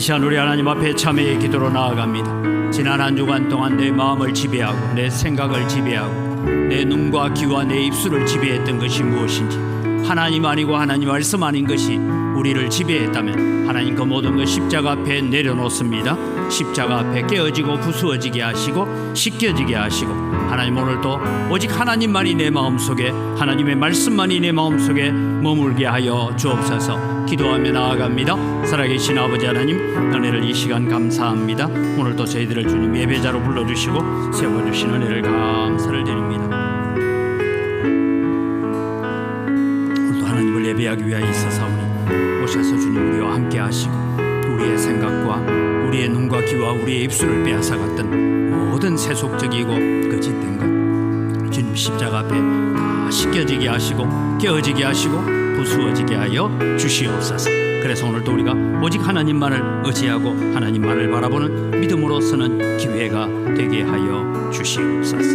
시간 우리 하나님 앞에 참회의 기도로 나아갑니다. 지난 한 주간 동안 내 마음을 지배하고 내 생각을 지배하고 내 눈과 귀와 내 입술을 지배했던 것이 무엇인지, 하나님 아니고 하나님 말씀 아닌 것이 우리를 지배했다면 하나님 그 모든 것 십자가 앞에 내려놓습니다. 십자가 앞에 깨어지고 부수어지게 하시고 씻겨지게 하시고, 하나님 오늘도 오직 하나님만이 내 마음속에, 하나님의 말씀만이 내 마음속에 머물게 하여 주옵소서. 기도하며 나아갑니다. 살아계신 아버지 하나님, 은혜를 이 시간 감사합니다. 오늘도 저희들을 주님 예배자로 불러주시고 세워주신 은혜를 감사를 드립니다. 오늘도 하나님을 예배하기 위하여 있어서오니 오셔서 주님 우리와 함께 하시고, 우리의 생각과 우리의 눈과 귀와 우리의 입술을 빼앗아갔던 모든 세속적이고 거짓된 것 주님 십자가 앞에 다 씻겨지게 하시고 깨어지게 하시고 부수어지게 하여 주시옵소서. 그래서 오늘도 우리가 오직 하나님만을 의지하고 하나님만을 바라보는 믿음으로 서는 기회가 되게 하여 주시옵소서.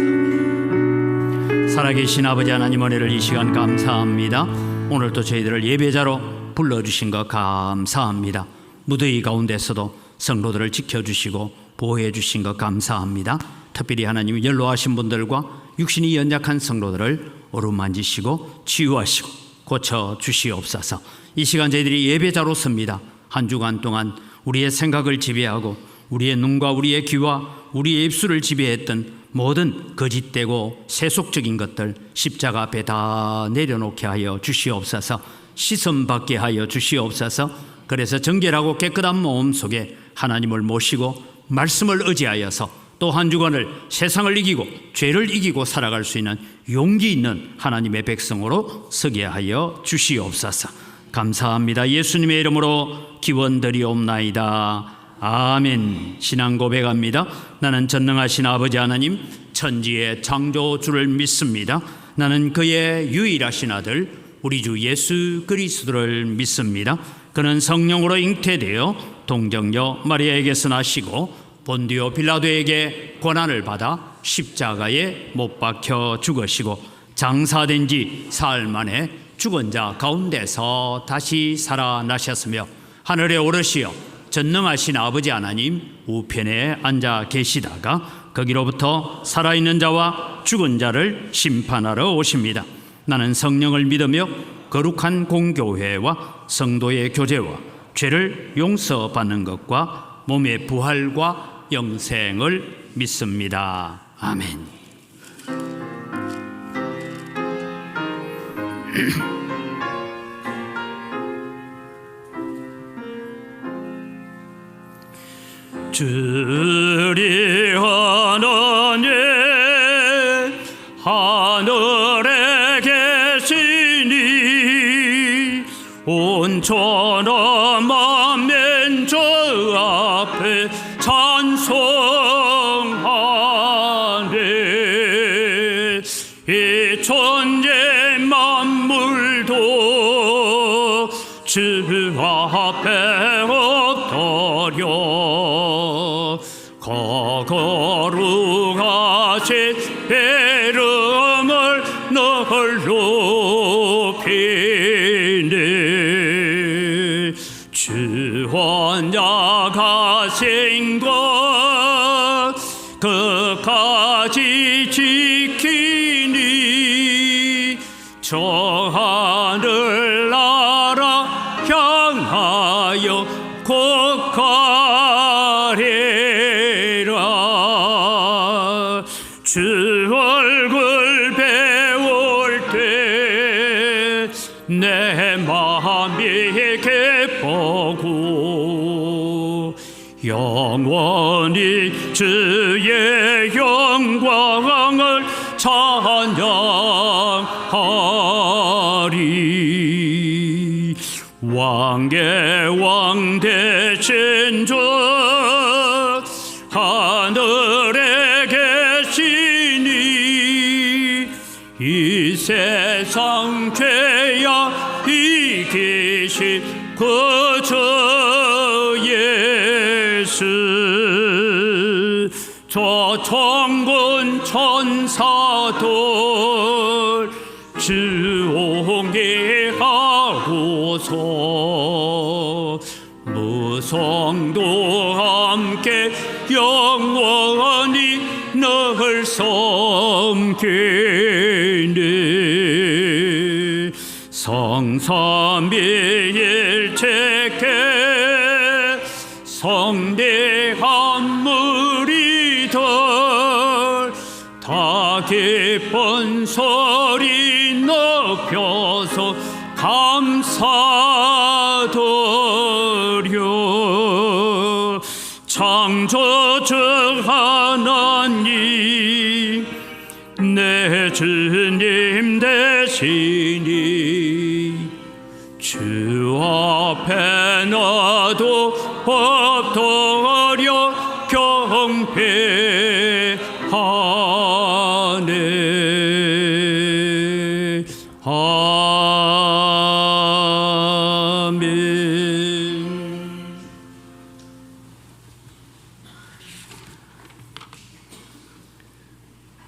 살아계신 아버지 하나님, 은혜를 이 시간 감사합니다. 오늘도 저희들을 예배자로 불러주신 것 감사합니다. 무더위 가운데서도 성도들을 지켜주시고 보호해 주신 것 감사합니다. 특별히 하나님이 연로하신 분들과 육신이 연약한 성도들을 어루만지시고 치유하시고 고쳐 주시옵소서. 이 시간 저희들이 예배자로 섭니다. 한 주간 동안 우리의 생각을 지배하고 우리의 눈과 우리의 귀와 우리의 입술을 지배했던 모든 거짓되고 세속적인 것들 십자가 앞에 다 내려놓게 하여 주시옵소서. 시선받게 하여 주시옵소서. 그래서 정결하고 깨끗한 마음 속에 하나님을 모시고 말씀을 의지하여서 또 한 주간을 세상을 이기고 죄를 이기고 살아갈 수 있는 용기 있는 하나님의 백성으로 서게 하여 주시옵소서. 감사합니다. 예수님의 이름으로 기원드리옵나이다. 아멘. 신앙 고백합니다. 나는 전능하신 아버지 하나님, 천지의 창조주를 믿습니다. 나는 그의 유일하신 아들 우리 주 예수 그리스도를 믿습니다. 그는 성령으로 잉태되어 동정녀 마리아에게서 나시고 본디오 빌라도에게 고난을 받아 십자가에 못 박혀 죽으시고 장사된 지 사흘 만에 죽은 자 가운데서 다시 살아나셨으며 하늘에 오르시어 전능하신 아버지 하나님 우편에 앉아 계시다가 거기로부터 살아있는 자와 죽은 자를 심판하러 오십니다. 나는 성령을 믿으며 거룩한 공교회와 성도의 교제와 죄를 용서받는 것과 몸의 부활과 영생을 믿습니다. 아멘. 주리 하나님 하늘에 계시니 온천하 만민 저 앞에 찬송하네. 이 천재 만물도 주 앞에 엎드려 거룩하신 이름을 늘 높이네. 주 언약하신 것 끝까지 지키니 저 하늘 나라 향하여 곧 가리라. 주 얼굴 배울 때 내 마음이 기쁘고 영원히 주의 영광을 찬양하리. 왕의 왕 되신 주 하늘에 계시니 이 세상 죄악 이기신 그 주 예수. 저 천군 천사들 주옹기하고서 무성도 함께 영원히 늘 섬기네. 성삼위일체께 성대한 무리들 다 기쁜 소리 높여서 감사드려. 창조주 하나님 내 주님 되시니 주 앞에 나도 엎드려 경배하네. 아멘.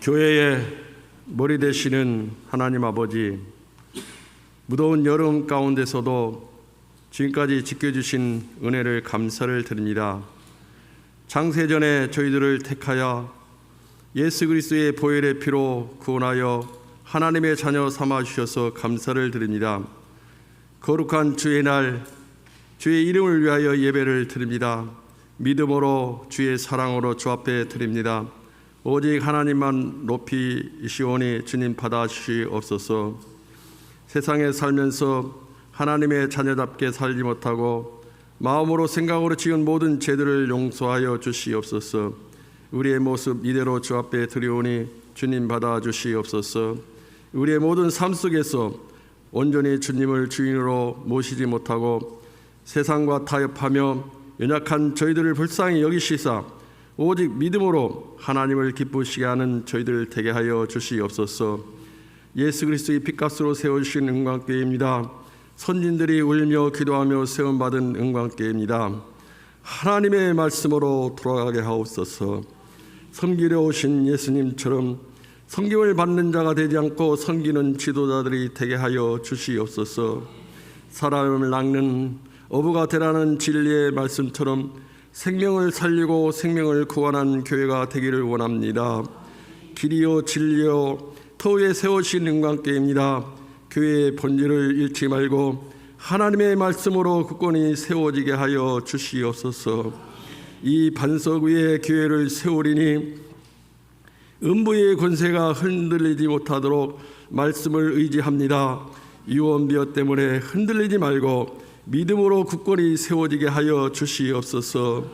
교회의 머리 되시는 하나님 아버지, 무더운 여름 가운데서도 지금까지 지켜주신 은혜를 감사를 드립니다. 창세전에 저희들을 택하여 예수 그리스도의 보혈의 피로 구원하여 하나님의 자녀 삼아주셔서 감사를 드립니다. 거룩한 주의 날, 주의 이름을 위하여 예배를 드립니다. 믿음으로 주의 사랑으로 주 앞에 드립니다. 오직 하나님만 높이시오니 주님 받아주시옵소서. 세상에 살면서 하나님의 자녀답게 살지 못하고 마음으로 생각으로 지은 모든 죄들을 용서하여 주시옵소서. 우리의 모습 이대로 주 앞에 드리오니 주님 받아주시옵소서. 우리의 모든 삶 속에서 온전히 주님을 주인으로 모시지 못하고 세상과 타협하며 연약한 저희들을 불쌍히 여기시사 오직 믿음으로 하나님을 기쁘시게 하는 저희들 되게 하여 주시옵소서. 예수 그리스도의 핏값으로 세워주신 은광교회입니다. 선진들이 울며 기도하며 세움받은 은광교회입니다. 하나님의 말씀으로 돌아가게 하옵소서. 섬기려 오신 예수님처럼 섬김을 받는 자가 되지 않고 섬기는 지도자들이 되게 하여 주시옵소서. 사람을 낚는 어부가 되라는 진리의 말씀처럼 생명을 살리고 생명을 구원한 교회가 되기를 원합니다. 길이요 진리요 터위에 세우신 은광교회입니다. 교회의 본질을 잃지 말고 하나님의 말씀으로 굳건히 세워지게 하여 주시옵소서. 이 반석 위에 교회를 세우리니 음부의 권세가 흔들리지 못하도록 말씀을 의지합니다. 유언비어 때문에 흔들리지 말고 믿음으로 굳건히 세워지게 하여 주시옵소서.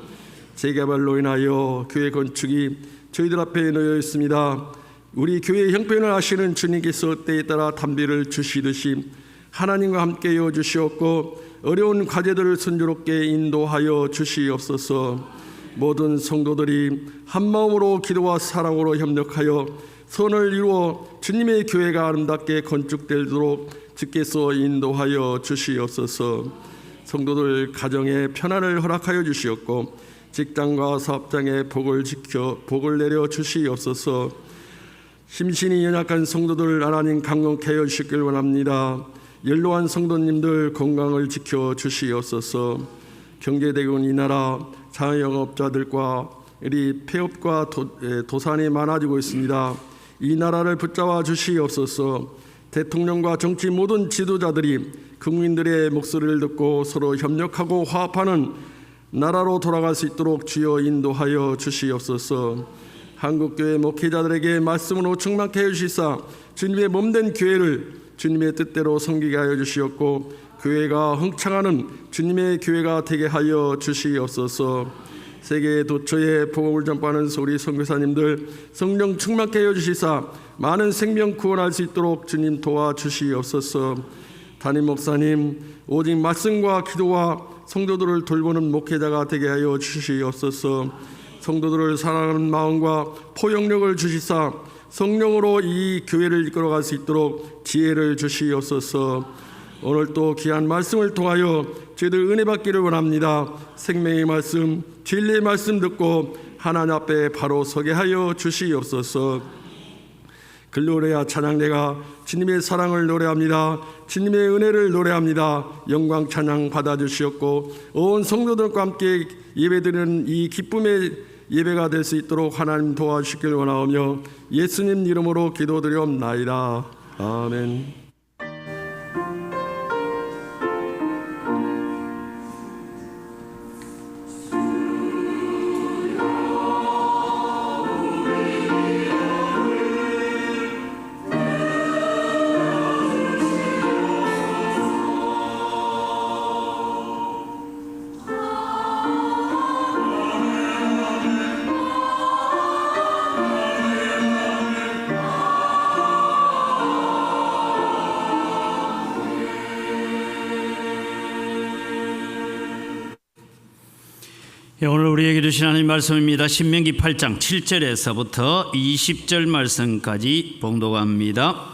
재개발로 인하여 교회 건축이 저희들 앞에 놓여 있습니다. 우리 교회 형편을 아시는 주님께서 때에 따라 단비를 주시듯이 하나님과 함께여 주시옵고 어려운 과제들을 순조롭게 인도하여 주시옵소서. 모든 성도들이 한마음으로 기도와 사랑으로 협력하여 선을 이루어 주님의 교회가 아름답게 건축되도록 주께서 인도하여 주시옵소서. 성도들 가정에 편안을 허락하여 주시옵고 직장과 사업장에 복을 내려 주시옵소서. 심신이 연약한 성도들 하나님 강건케 하여 주시길 원합니다. 연로한 성도님들 건강을 지켜 주시옵소서. 경제대국은 이 나라 자영업자들과 우리 폐업과 도산이 많아지고 있습니다. 이 나라를 붙잡아 주시옵소서. 대통령과 정치 모든 지도자들이 국민들의 목소리를 듣고 서로 협력하고 화합하는 나라로 돌아갈 수 있도록 주여 인도하여 주시옵소서. 한국교회 목회자들에게 말씀으로 충만케 해주시사 주님의 몸된 교회를 주님의 뜻대로 섬기게 하여 주시옵고 교회가 흥창하는 주님의 교회가 되게 하여 주시옵소서. 세계 도처에 복음을 전파하는 우리 선교사님들 성령 충만케 하여 주시사 많은 생명 구원할 수 있도록 주님 도와주시옵소서. 담임 목사님 오직 말씀과 기도와 성도들을 돌보는 목회자가 되게 하여 주시옵소서. 성도들을 사랑하는 마음과 포용력을 주시사 성령으로 이 교회를 이끌어갈 수 있도록 지혜를 주시옵소서. 오늘 또 귀한 말씀을 통하여 저희들 은혜 받기를 원합니다. 생명의 말씀, 진리의 말씀 듣고 하나님 앞에 바로 서게 하여 주시옵소서. 글로레아 찬양대가 주님의 사랑을 노래합니다. 주님의 은혜를 노래합니다. 영광 찬양 받아주시옵고 온 성도들과 함께 예배드리는 이 기쁨의 예배가 될 수 있도록 하나님 도와주시길 원하오며 예수님 이름으로 기도드리옵나이다. 아멘. 오늘 우리에게 주신 하나님 말씀입니다. 신명기 8장 7절에서부터 20절 말씀까지 봉독합니다.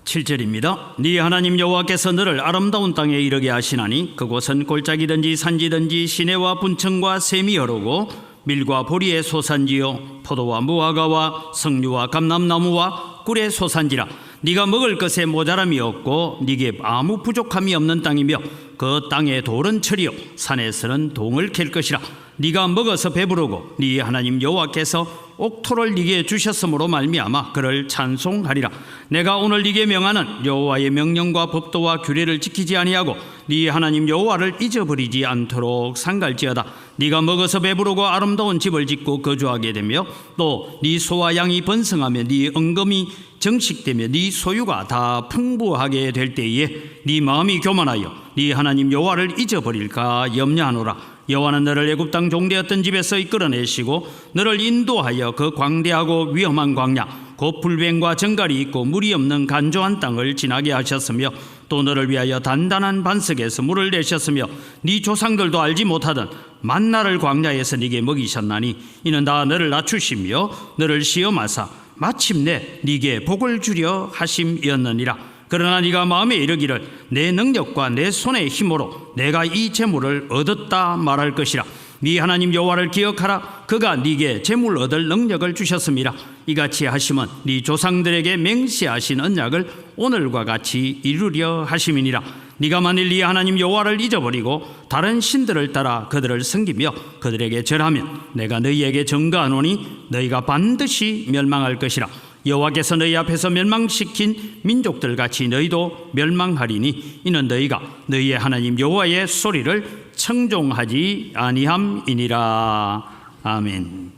7절입니다. 네 하나님 여호와께서 너를 아름다운 땅에 이르게 하시나니 그곳은 골짜기든지 산지든지 시내와 분청과 샘이 흐르고 밀과 보리의 소산지요 포도와 무화과와 석류와 감람나무와 꿀의 소산지라. 네가 먹을 것에 모자람이 없고 네게 아무 부족함이 없는 땅이며 그 땅에 돌은 철이요 산에서는 동을 캘 것이라. 네가 먹어서 배부르고 네 하나님 여호와께서 옥토를 네게 주셨으므로 말미암아 그를 찬송하리라. 내가 오늘 네게 명하는 여호와의 명령과 법도와 규례를 지키지 아니하고 네 하나님 여호와를 잊어버리지 않도록 상갈지어다. 네가 먹어서 배부르고 아름다운 집을 짓고 거주하게 되며 또 네 소와 양이 번성하며 네 은금이 정식되며 네 소유가 다 풍부하게 될 때에 네 마음이 교만하여 네 하나님 여호와를 잊어버릴까 염려하노라. 여호와는 너를 애굽 땅 종되었던 집에서 이끌어내시고 너를 인도하여 그 광대하고 위험한 광야 곧 불뱀과 정갈이 있고 물이 없는 간조한 땅을 지나게 하셨으며 또 너를 위하여 단단한 반석에서 물을 내셨으며 네 조상들도 알지 못하던 만나를 광야에서 네게 먹이셨나니 이는 다 너를 낮추시며 너를 시험하사 마침내 네게 복을 주려 하심이었느니라. 그러나 네가 마음에 이르기를 내 능력과 내 손의 힘으로 내가 이 재물을 얻었다 말할 것이라. 네 하나님 여호와를 기억하라. 그가 네게 재물 얻을 능력을 주셨음이라. 이같이 하심은 네 조상들에게 맹세하신 언약을 오늘과 같이 이루려 하심이니라. 네가 만일 네 하나님 여호와를 잊어버리고 다른 신들을 따라 그들을 섬기며 그들에게 절하면 내가 너희에게 증거하노니 너희가 반드시 멸망할 것이라. 여호와께서 너희 앞에서 멸망시킨 민족들 같이 너희도 멸망하리니 이는 너희가 너희의 하나님 여호와의 소리를 청종하지 아니함이니라. 아멘.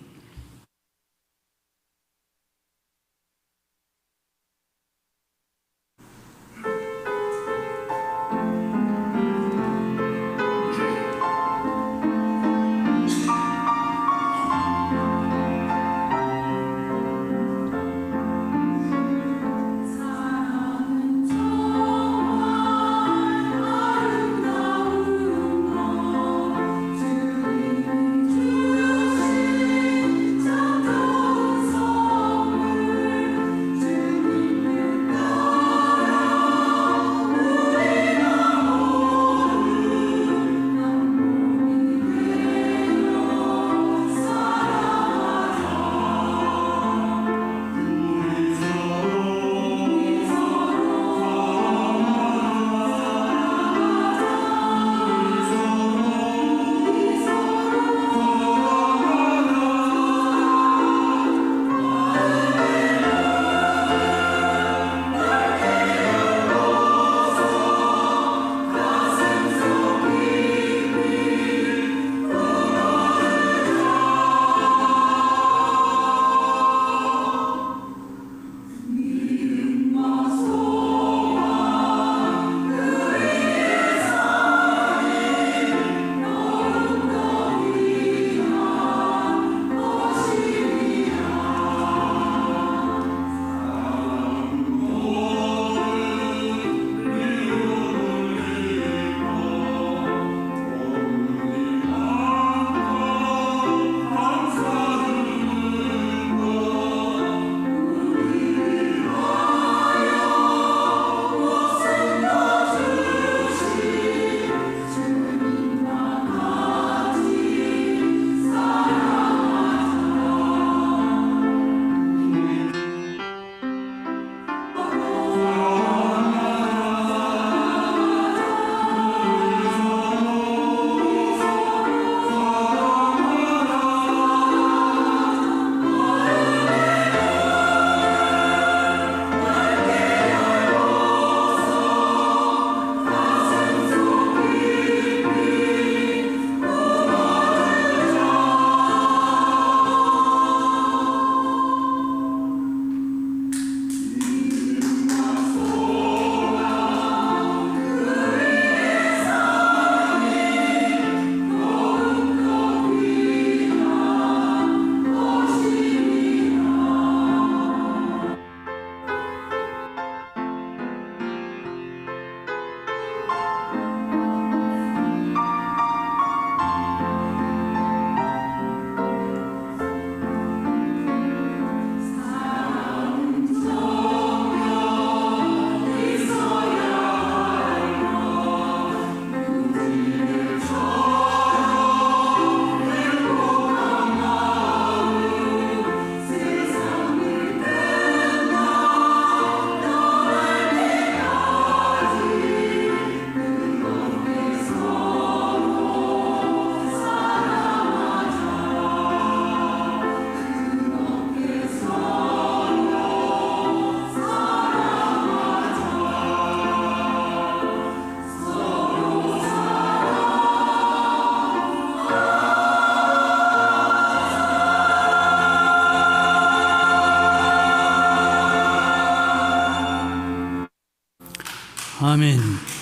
아멘.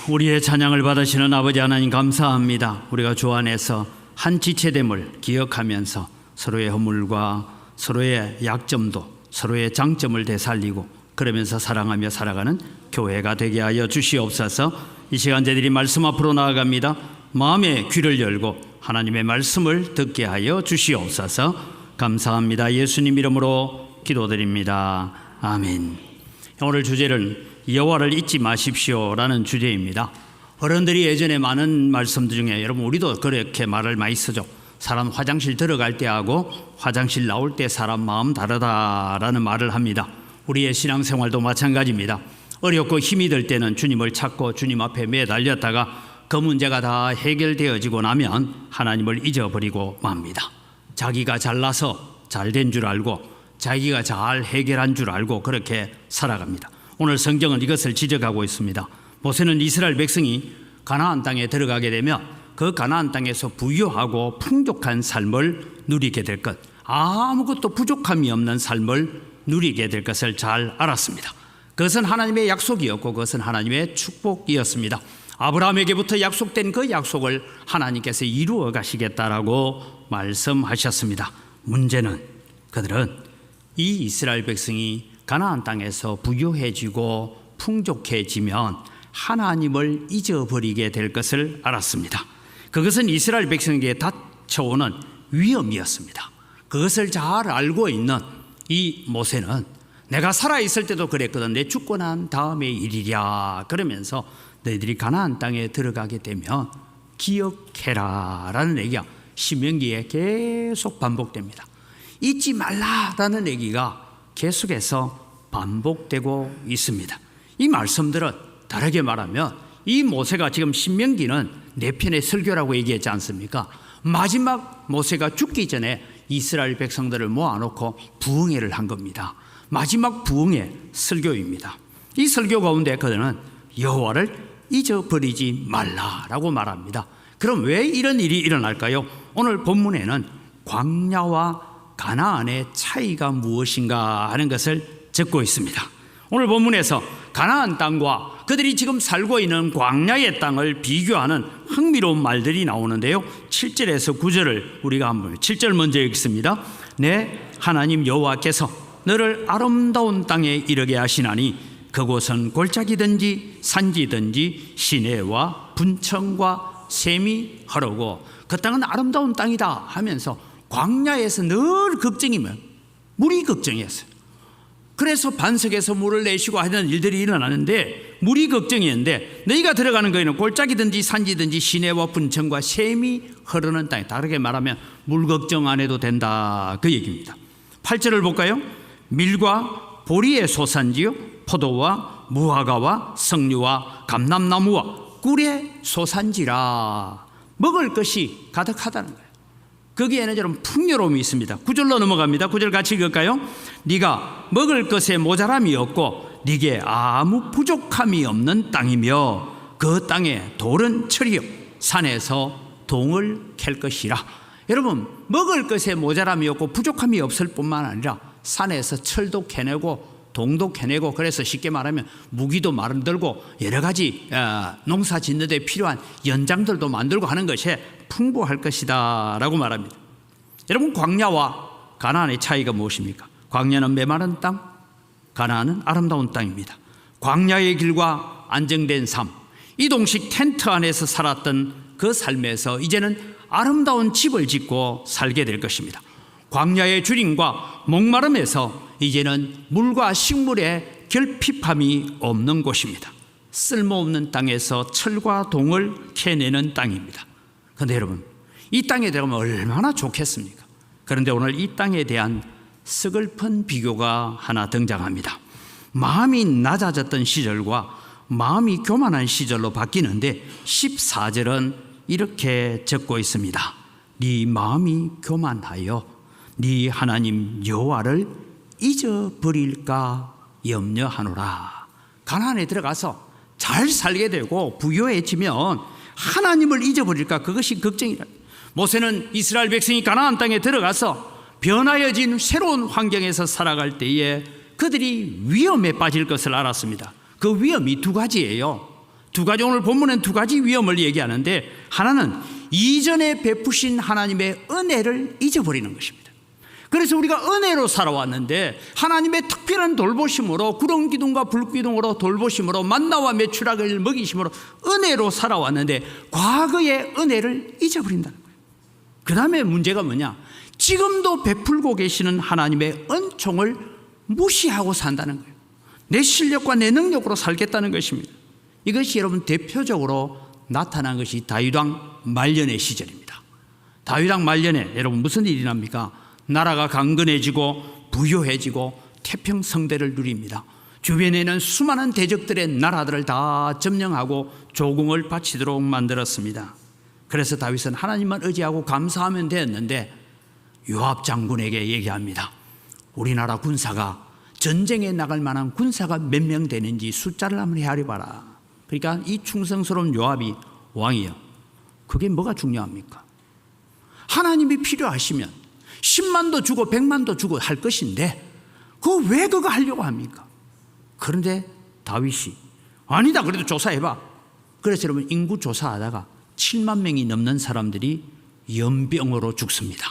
우리의 찬양을 받으시는 아버지 하나님 감사합니다. 우리가 주 안에서 한 지체됨을 기억하면서 서로의 허물과 서로의 약점도 서로의 장점을 되살리고 그러면서 사랑하며 살아가는 교회가 되게 하여 주시옵소서. 이 시간 저희들이 말씀 앞으로 나아갑니다. 마음의 귀를 열고 하나님의 말씀을 듣게 하여 주시옵소서. 감사합니다. 예수님 이름으로 기도드립니다. 아멘. 오늘 주제는 여호와를 잊지 마십시오라는 주제입니다. 어른들이 예전에 많은 말씀들 중에 여러분 우리도 그렇게 말을 많이 쓰죠. 사람 화장실 들어갈 때하고 화장실 나올 때 사람 마음 다르다라는 말을 합니다. 우리의 신앙생활도 마찬가지입니다. 어렵고 힘이 들 때는 주님을 찾고 주님 앞에 매달렸다가 그 문제가 다 해결되어지고 나면 하나님을 잊어버리고 맙니다. 자기가 잘나서 잘된 줄 알고 자기가 잘 해결한 줄 알고 그렇게 살아갑니다. 오늘 성경은 이것을 지적하고 있습니다. 모세는 이스라엘 백성이 가나안 땅에 들어가게 되면 그 가나안 땅에서 부유하고 풍족한 삶을 누리게 될 것, 아무것도 부족함이 없는 삶을 누리게 될 것을 잘 알았습니다. 그것은 하나님의 약속이었고 그것은 하나님의 축복이었습니다. 아브라함에게부터 약속된 그 약속을 하나님께서 이루어 가시겠다라고 말씀하셨습니다. 문제는 그들은 이 이스라엘 백성이 가나안 땅에서 부유해지고 풍족해지면 하나님을 잊어버리게 될 것을 알았습니다. 그것은 이스라엘 백성에게 닥쳐오는 위험이었습니다. 그것을 잘 알고 있는 이 모세는 내가 살아있을 때도 그랬거든. 내 죽고 난 다음의 일이랴 그러면서 너희들이 가나안 땅에 들어가게 되면 기억해라 라는 얘기가 신명기에 계속 반복됩니다. 잊지 말라라는 얘기가 계속해서 반복되고 있습니다. 이 말씀들은 다르게 말하면 이 모세가 지금 신명기는 네 편의 설교라고 얘기했지 않습니까? 마지막 모세가 죽기 전에 이스라엘 백성들을 모아놓고 부흥회를 한 겁니다. 마지막 부흥회 설교입니다. 이 설교 가운데 그들은 여호와를 잊어버리지 말라라고 말합니다. 그럼 왜 이런 일이 일어날까요? 오늘 본문에는 광야와 가나안의 차이가 무엇인가 하는 것을 적고 있습니다. 오늘 본문에서 가나안 땅과 그들이 지금 살고 있는 광야의 땅을 비교하는 흥미로운 말들이 나오는데요. 7절에서 9절을 우리가 한번 7절 먼저 읽습니다. 내 하나님 여호와께서 너를 아름다운 땅에 이르게 하시나니 그곳은 골짜기든지 산지든지 시내와 분청과 샘이 흐르고 그 땅은 아름다운 땅이다 하면서 광야에서 늘 걱정이면 물이 걱정이었어요. 그래서 반석에서 물을 내쉬고 하는 일들이 일어나는데 물이 걱정이었는데 너희가 들어가는 거에는 골짜기든지 산지든지 시내와 분청과 샘이 흐르는 땅이 다르게 말하면 물 걱정 안 해도 된다 그 얘기입니다. 8절을 볼까요? 밀과 보리의 소산지요 포도와 무화과와 석류와 감람나무와 꿀의 소산지라 먹을 것이 가득하다는 거예요. 거기에는 여러분 풍요로움이 있습니다. 9절로 넘어갑니다. 9절 같이 읽을까요? 네가 먹을 것에 모자람이 없고 네게 아무 부족함이 없는 땅이며 그 땅에 돌은 철이요 산에서 동을 캘 것이라. 여러분 먹을 것에 모자람이 없고 부족함이 없을 뿐만 아니라 산에서 철도 캐내고 동도 캐내고 그래서 쉽게 말하면 무기도 만들고 여러 가지 농사 짓는 데 필요한 연장들도 만들고 하는 것이 풍부할 것이다 라고 말합니다. 여러분 광야와 가나안의 차이가 무엇입니까? 광야는 메마른 땅, 가나안은 아름다운 땅입니다. 광야의 길과 안정된 삶, 이동식 텐트 안에서 살았던 그 삶에서 이제는 아름다운 집을 짓고 살게 될 것입니다. 광야의 주림과 목마름에서 이제는 물과 식물의 결핍함이 없는 곳입니다. 쓸모없는 땅에서 철과 동을 캐내는 땅입니다. 그런데 여러분 이 땅에 들어가면 얼마나 좋겠습니까? 그런데 오늘 이 땅에 대한 서글픈 비교가 하나 등장합니다. 마음이 낮아졌던 시절과 마음이 교만한 시절로 바뀌는데 14절은 이렇게 적고 있습니다. 네 마음이 교만하여 네 하나님 여호와를 잊어버릴까 염려하노라. 가나안에 들어가서 잘 살게 되고 부유해지면 하나님을 잊어버릴까 그것이 걱정이라. 모세는 이스라엘 백성이 가나안 땅에 들어가서 변화해진 새로운 환경에서 살아갈 때에 그들이 위험에 빠질 것을 알았습니다. 그 위험이 두 가지예요. 두 가지, 오늘 본문은 두 가지 위험을 얘기하는데, 하나는 이전에 베푸신 하나님의 은혜를 잊어버리는 것입니다. 그래서 우리가 은혜로 살아왔는데 하나님의 특별한 돌보심으로, 구름 기둥과 불 기둥으로 돌보심으로, 만나와 메추라기를 먹이심으로 은혜로 살아왔는데 과거의 은혜를 잊어버린다는 거예요. 그 다음에 문제가 뭐냐? 지금도 베풀고 계시는 하나님의 은총을 무시하고 산다는 거예요. 내 실력과 내 능력으로 살겠다는 것입니다. 이것이 여러분 대표적으로 나타난 것이 다윗왕 말년의 시절입니다. 다윗왕 말년에 여러분 무슨 일이 납니까? 나라가 강건해지고 부유해지고 태평성대를 누립니다. 주변에는 수많은 대적들의 나라들을 다 점령하고 조공을 바치도록 만들었습니다. 그래서 다윗은 하나님만 의지하고 감사하면 되었는데 요압 장군에게 얘기합니다. 우리나라 군사가, 전쟁에 나갈 만한 군사가 몇 명 되는지 숫자를 한번 헤아려봐라. 그러니까 이 충성스러운 요압이 왕이요, 그게 뭐가 중요합니까? 하나님이 필요하시면 10만도 주고 100만도 주고 할 것인데 왜 그거 하려고 합니까? 그런데 다윗이 아니다, 그래도 조사해봐. 그래서 여러분 인구 조사하다가 7만 명이 넘는 사람들이 연병으로 죽습니다.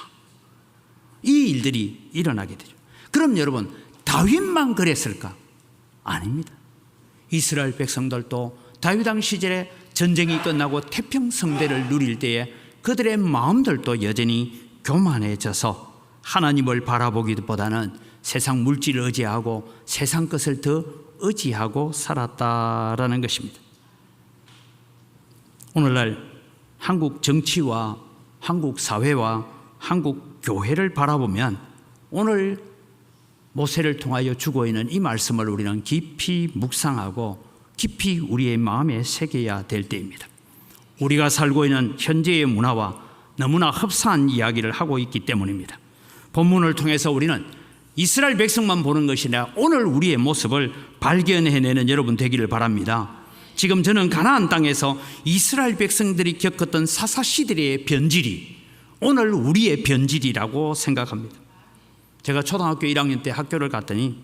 이 일들이 일어나게 되죠. 그럼 여러분 다윗만 그랬을까? 아닙니다. 이스라엘 백성들도 다윗왕 시절에 전쟁이 끝나고 태평성대를 누릴 때에 그들의 마음들도 여전히 교만해져서 하나님을 바라보기보다는 세상 물질을 의지하고 세상 것을 더 의지하고 살았다라는 것입니다. 오늘날 한국 정치와 한국 사회와 한국 교회를 바라보면 오늘 모세를 통하여 주고 있는 이 말씀을 우리는 깊이 묵상하고 깊이 우리의 마음에 새겨야 될 때입니다. 우리가 살고 있는 현재의 문화와 너무나 흡사한 이야기를 하고 있기 때문입니다. 본문을 통해서 우리는 이스라엘 백성만 보는 것이 아니라 오늘 우리의 모습을 발견해내는 여러분 되기를 바랍니다. 지금 저는 가나안 땅에서 이스라엘 백성들이 겪었던 사사시대의 변질이 오늘 우리의 변질이라고 생각합니다. 제가 초등학교 1학년 때 학교를 갔더니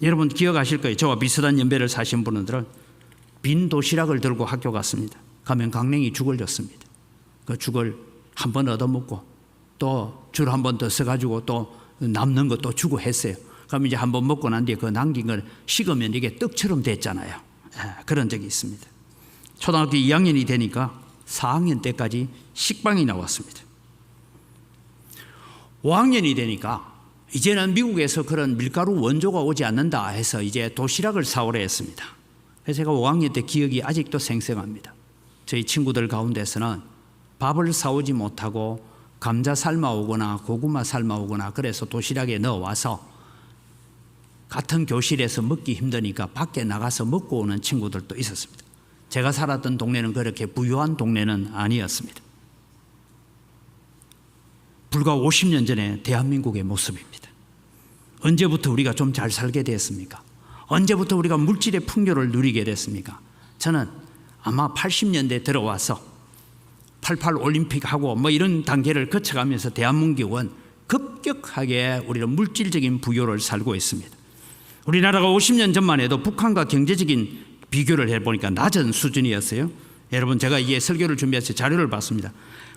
여러분 기억하실 거예요. 저와 비슷한 연배를 사신 분들은 빈 도시락을 들고 학교 갔습니다. 가면 강냉이 죽을 줬습니다. 그 죽을 한 번 얻어먹고 또 줄 한 번 더 써가지고 또 남는 거 또 주고 했어요. 그럼 이제 한 번 먹고 난 뒤에 그 남긴 걸 식으면 이게 떡처럼 됐잖아요. 그런 적이 있습니다. 초등학교 2학년이 되니까 4학년 때까지 식빵이 나왔습니다. 5학년이 되니까 이제는 미국에서 그런 밀가루 원조가 오지 않는다 해서 이제 도시락을 사오려 했습니다. 그래서 제가 5학년 때 기억이 아직도 생생합니다. 저희 친구들 가운데서는 밥을 사오지 못하고 감자 삶아오거나 고구마 삶아오거나 그래서 도시락에 넣어와서 같은 교실에서 먹기 힘드니까 밖에 나가서 먹고 오는 친구들도 있었습니다. 제가 살았던 동네는 그렇게 부유한 동네는 아니었습니다. 불과 50년 전에 대한민국의 모습입니다. 언제부터 우리가 좀 잘 살게 됐습니까? 언제부터 우리가 물질의 풍요를 누리게 됐습니까? 저는 아마 80년대 들어와서 88 올림픽하고 뭐 이런 단계를 거쳐가면서 대한민국은 급격하게 우리는 물질적인 부요를 살고 있습니다. 우리나라가 50년 전만 해도 북한과 경제적인 비교를 해보니까 낮은 수준이었어요. 여러분 제가 이게 설교를 준비해서 자료를 봤습니다.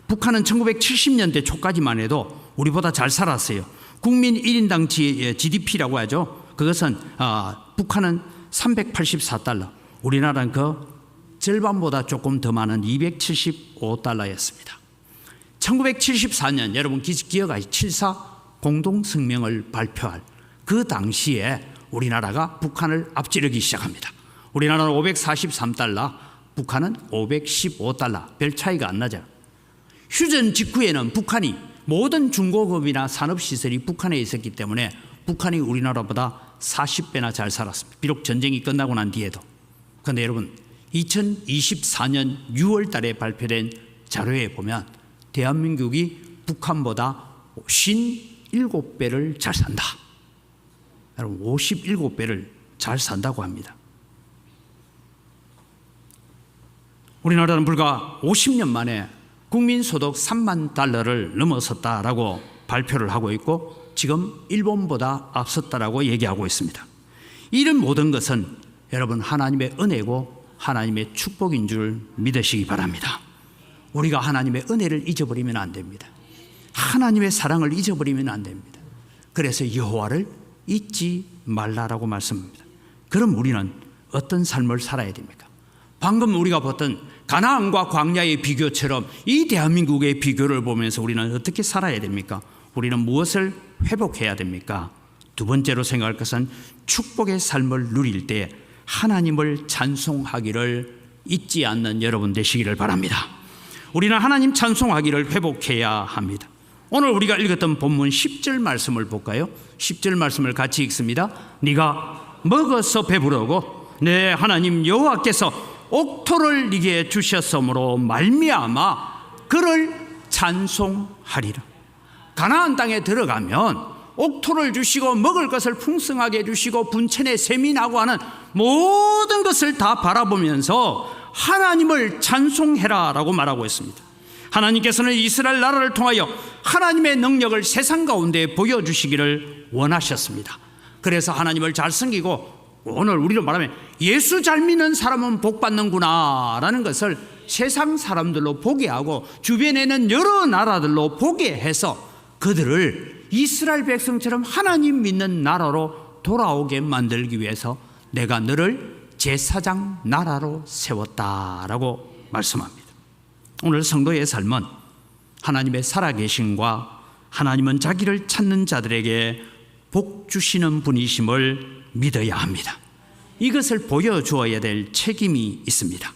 북한은 1970년대 초까지만 해도 우리보다 잘 살았어요. 국민 1인당 GDP라고 하죠. 그것은 북한은 384달러, 우리나라는 그 절반보다 조금 더 많은 275달러였습니다. 1974년 여러분 기억하시죠? 7.4 공동성명을 발표할 그 당시에 우리나라가 북한을 앞지르기 시작합니다. 우리나라는 543달러, 북한은 515달러, 별 차이가 안 나죠. 휴전 직후에는 북한이 모든 중고급이나 산업시설이 북한에 있었기 때문에 북한이 우리나라보다 40배나 잘 살았습니다. 비록 전쟁이 끝나고 난 뒤에도. 그런데 여러분 2024년 6월 달에 발표된 자료에 보면 대한민국이 북한보다 57배를 잘 산다. 여러분 57배를 잘 산다고 합니다. 우리나라는 불과 50년 만에 국민소득 3만 달러를 넘어섰다라고 발표를 하고 있고 지금 일본보다 앞섰다라고 얘기하고 있습니다. 이런 모든 것은 여러분 하나님의 은혜고 하나님의 축복인 줄 믿으시기 바랍니다. 우리가 하나님의 은혜를 잊어버리면 안 됩니다. 하나님의 사랑을 잊어버리면 안 됩니다. 그래서 여호와를 잊지 말라라고 말씀합니다. 그럼 우리는 어떤 삶을 살아야 됩니까? 방금 우리가 봤던 가나안과 광야의 비교처럼 이 대한민국의 비교를 보면서 우리는 어떻게 살아야 됩니까? 우리는 무엇을 회복해야 됩니까? 두 번째로 생각할 것은 축복의 삶을 누릴 때 하나님을 찬송하기를 잊지 않는 여러분 되시기를 바랍니다. 우리는 하나님 찬송하기를 회복해야 합니다. 오늘 우리가 읽었던 본문 10절 말씀을 볼까요? 10절 말씀을 같이 읽습니다. 네가 먹어서 배부르고 내 하나님 여호와께서 옥토를 네게 주셨으므로 말미암아 그를 찬송하리라. 가나안 땅에 들어가면 옥토를 주시고 먹을 것을 풍성하게 주시고 분천에 샘이 나고 하는 모든 것을 다 바라보면서 하나님을 찬송해라 라고 말하고 있습니다. 하나님께서는 이스라엘 나라를 통하여 하나님의 능력을 세상 가운데 보여주시기를 원하셨습니다. 그래서 하나님을 잘 섬기고 오늘 우리로 말하면 예수 잘 믿는 사람은 복 받는구나 라는 것을 세상 사람들로 보게 하고 주변에 있는 여러 나라들로 보게 해서 그들을 이스라엘 백성처럼 하나님 믿는 나라로 돌아오게 만들기 위해서 내가 너를 제사장 나라로 세웠다라고 말씀합니다. 오늘 성도의 삶은 하나님의 살아계심과 하나님은 자기를 찾는 자들에게 복 주시는 분이심을 믿어야 합니다. 이것을 보여주어야 될 책임이 있습니다.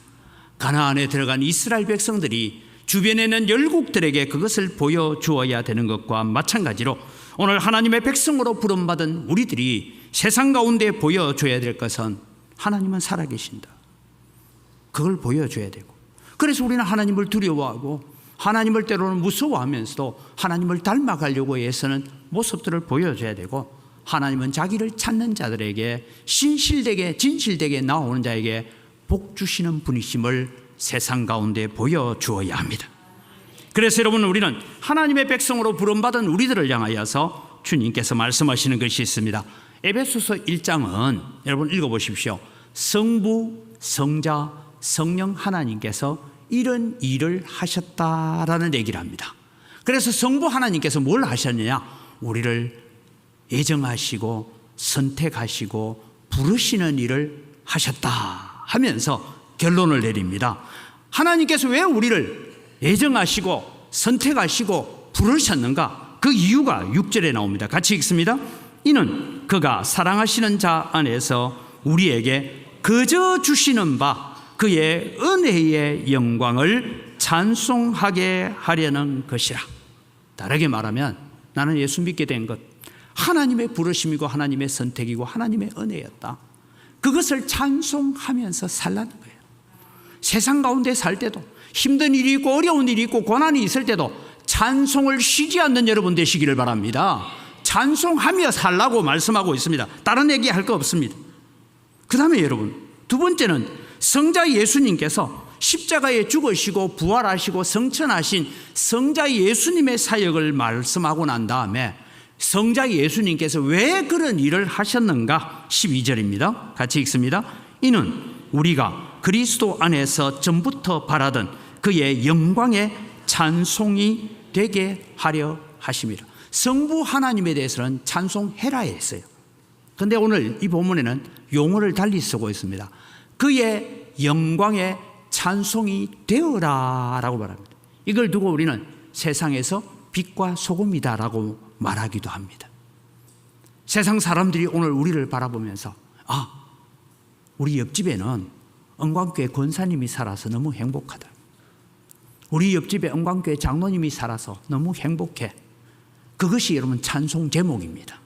가나안에 들어간 이스라엘 백성들이 주변에 있는 열국들에게 그것을 보여주어야 되는 것과 마찬가지로 오늘 하나님의 백성으로 부름받은 우리들이 세상 가운데 보여줘야 될 것은 하나님은 살아계신다. 그걸 보여줘야 되고, 그래서 우리는 하나님을 두려워하고 하나님을 때로는 무서워하면서도 하나님을 닮아가려고 해서는 모습들을 보여줘야 되고, 하나님은 자기를 찾는 자들에게 신실되게 진실되게 나오는 자에게 복 주시는 분이심을 세상 가운데 보여주어야 합니다. 그래서 여러분, 우리는 하나님의 백성으로 부름받은 우리들을 향하여서 주님께서 말씀하시는 것이 있습니다. 에베소서 1장은 여러분 읽어보십시오. 성부, 성자, 성령 하나님께서 이런 일을 하셨다라는 얘기를 합니다. 그래서 성부 하나님께서 뭘 하셨느냐? 우리를 예정하시고 선택하시고 부르시는 일을 하셨다 하면서 결론을 내립니다. 하나님께서 왜 우리를 예정하시고 선택하시고 부르셨는가? 그 이유가 6절에 나옵니다. 같이 읽습니다. 이는 그가 사랑하시는 자 안에서 우리에게 거저 주시는 바 그의 은혜의 영광을 찬송하게 하려는 것이라. 다르게 말하면 나는 예수 믿게 된 것, 하나님의 부르심이고 하나님의 선택이고 하나님의 은혜였다. 그것을 찬송하면서 살라는 거예요. 세상 가운데 살 때도 힘든 일이 있고 어려운 일이 있고 고난이 있을 때도 찬송을 쉬지 않는 여러분 되시기를 바랍니다. 찬송하며 살라고 말씀하고 있습니다. 다른 얘기할 거 없습니다. 그 다음에 여러분, 두 번째는 성자 예수님께서 십자가에 죽으시고 부활하시고 성천하신 성자 예수님의 사역을 말씀하고 난 다음에 성자 예수님께서 왜 그런 일을 하셨는가? 12절입니다. 같이 읽습니다. 이는 우리가 그리스도 안에서 전부터 바라던 그의 영광의 찬송이 되게 하려 하심이라. 성부 하나님에 대해서는 찬송해라 했어요. 그런데 오늘 이 본문에는 용어를 달리 쓰고 있습니다. 그의 영광의 찬송이 되어라 라고 말합니다. 이걸 두고 우리는 세상에서 빛과 소금이다 라고 말하기도 합니다. 세상 사람들이 오늘 우리를 바라보면서 우리 옆집에는 은광교회 권사님이 살아서 너무 행복하다. 우리 옆집에 은광교회 장로님이 살아서 너무 행복해. 그것이 여러분 찬송 제목입니다.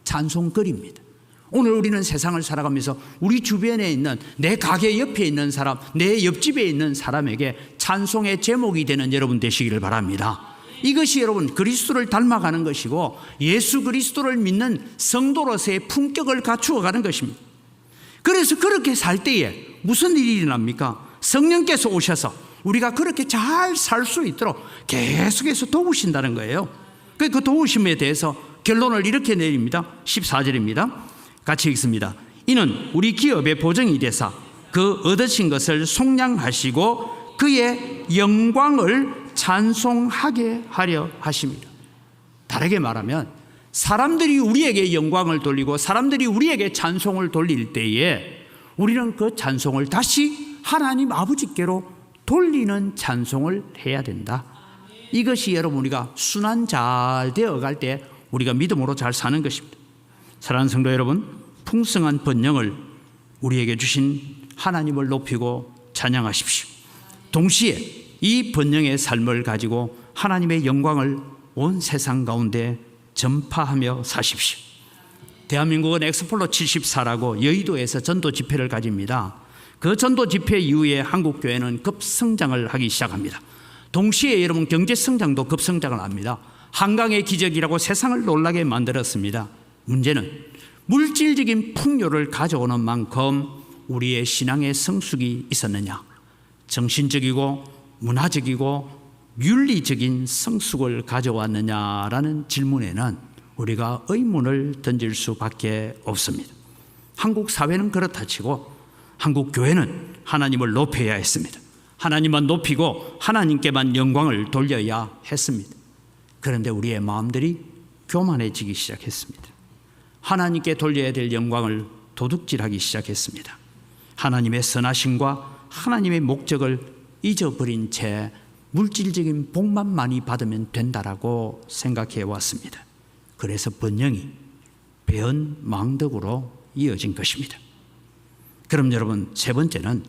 찬송거리입니다. 오늘 우리는 세상을 살아가면서 우리 주변에 있는 내 가게 옆에 있는 사람, 내 옆집에 있는 사람에게 찬송의 제목이 되는 여러분 되시기를 바랍니다. 이것이 여러분 그리스도를 닮아가는 것이고 예수 그리스도를 믿는 성도로서의 품격을 갖추어가는 것입니다. 그래서 그렇게 살 때에 무슨 일이 일어납니까? 성령께서 오셔서 우리가 그렇게 잘 살 수 있도록 계속해서 도우신다는 거예요. 그 도우심에 대해서 결론을 이렇게 내립니다. 14절입니다. 같이 읽습니다. 이는 우리 기업의 보정이 되사 그 얻으신 것을 속량하시고 그의 영광을 찬송하게 하려 하십니다. 다르게 말하면 사람들이 우리에게 영광을 돌리고 사람들이 우리에게 찬송을 돌릴 때에 우리는 그 찬송을 다시 하나님 아버지께로 돌리는 찬송을 해야 된다. 이것이 여러분 우리가 순환 잘 되어갈 때 우리가 믿음으로 잘 사는 것입니다. 사랑하는 성도 여러분, 풍성한 번영을 우리에게 주신 하나님을 높이고 찬양하십시오. 동시에 이 번영의 삶을 가지고 하나님의 영광을 온 세상 가운데 전파하며 사십시오. 대한민국은 엑스폴로 74라고 여의도에서 전도 집회를 가집니다. 그 전도 집회 이후에 한국 교회는 급성장을 하기 시작합니다. 동시에 여러분 경제 성장도 급성장을 합니다. 한강의 기적이라고 세상을 놀라게 만들었습니다. 문제는 물질적인 풍요를 가져오는 만큼 우리의 신앙의 성숙이 있었느냐, 정신적이고 문화적이고 윤리적인 성숙을 가져왔느냐라는 질문에는 우리가 의문을 던질 수밖에 없습니다. 한국 사회는 그렇다 치고 한국 교회는 하나님을 높여야 했습니다. 하나님만 높이고 하나님께만 영광을 돌려야 했습니다. 그런데 우리의 마음들이 교만해지기 시작했습니다. 하나님께 돌려야 될 영광을 도둑질하기 시작했습니다. 하나님의 선하심과 하나님의 목적을 잊어버린 채 물질적인 복만 많이 받으면 된다라고 생각해 왔습니다. 그래서 번영이 배은망덕으로 이어진 것입니다. 그럼 여러분, 세 번째는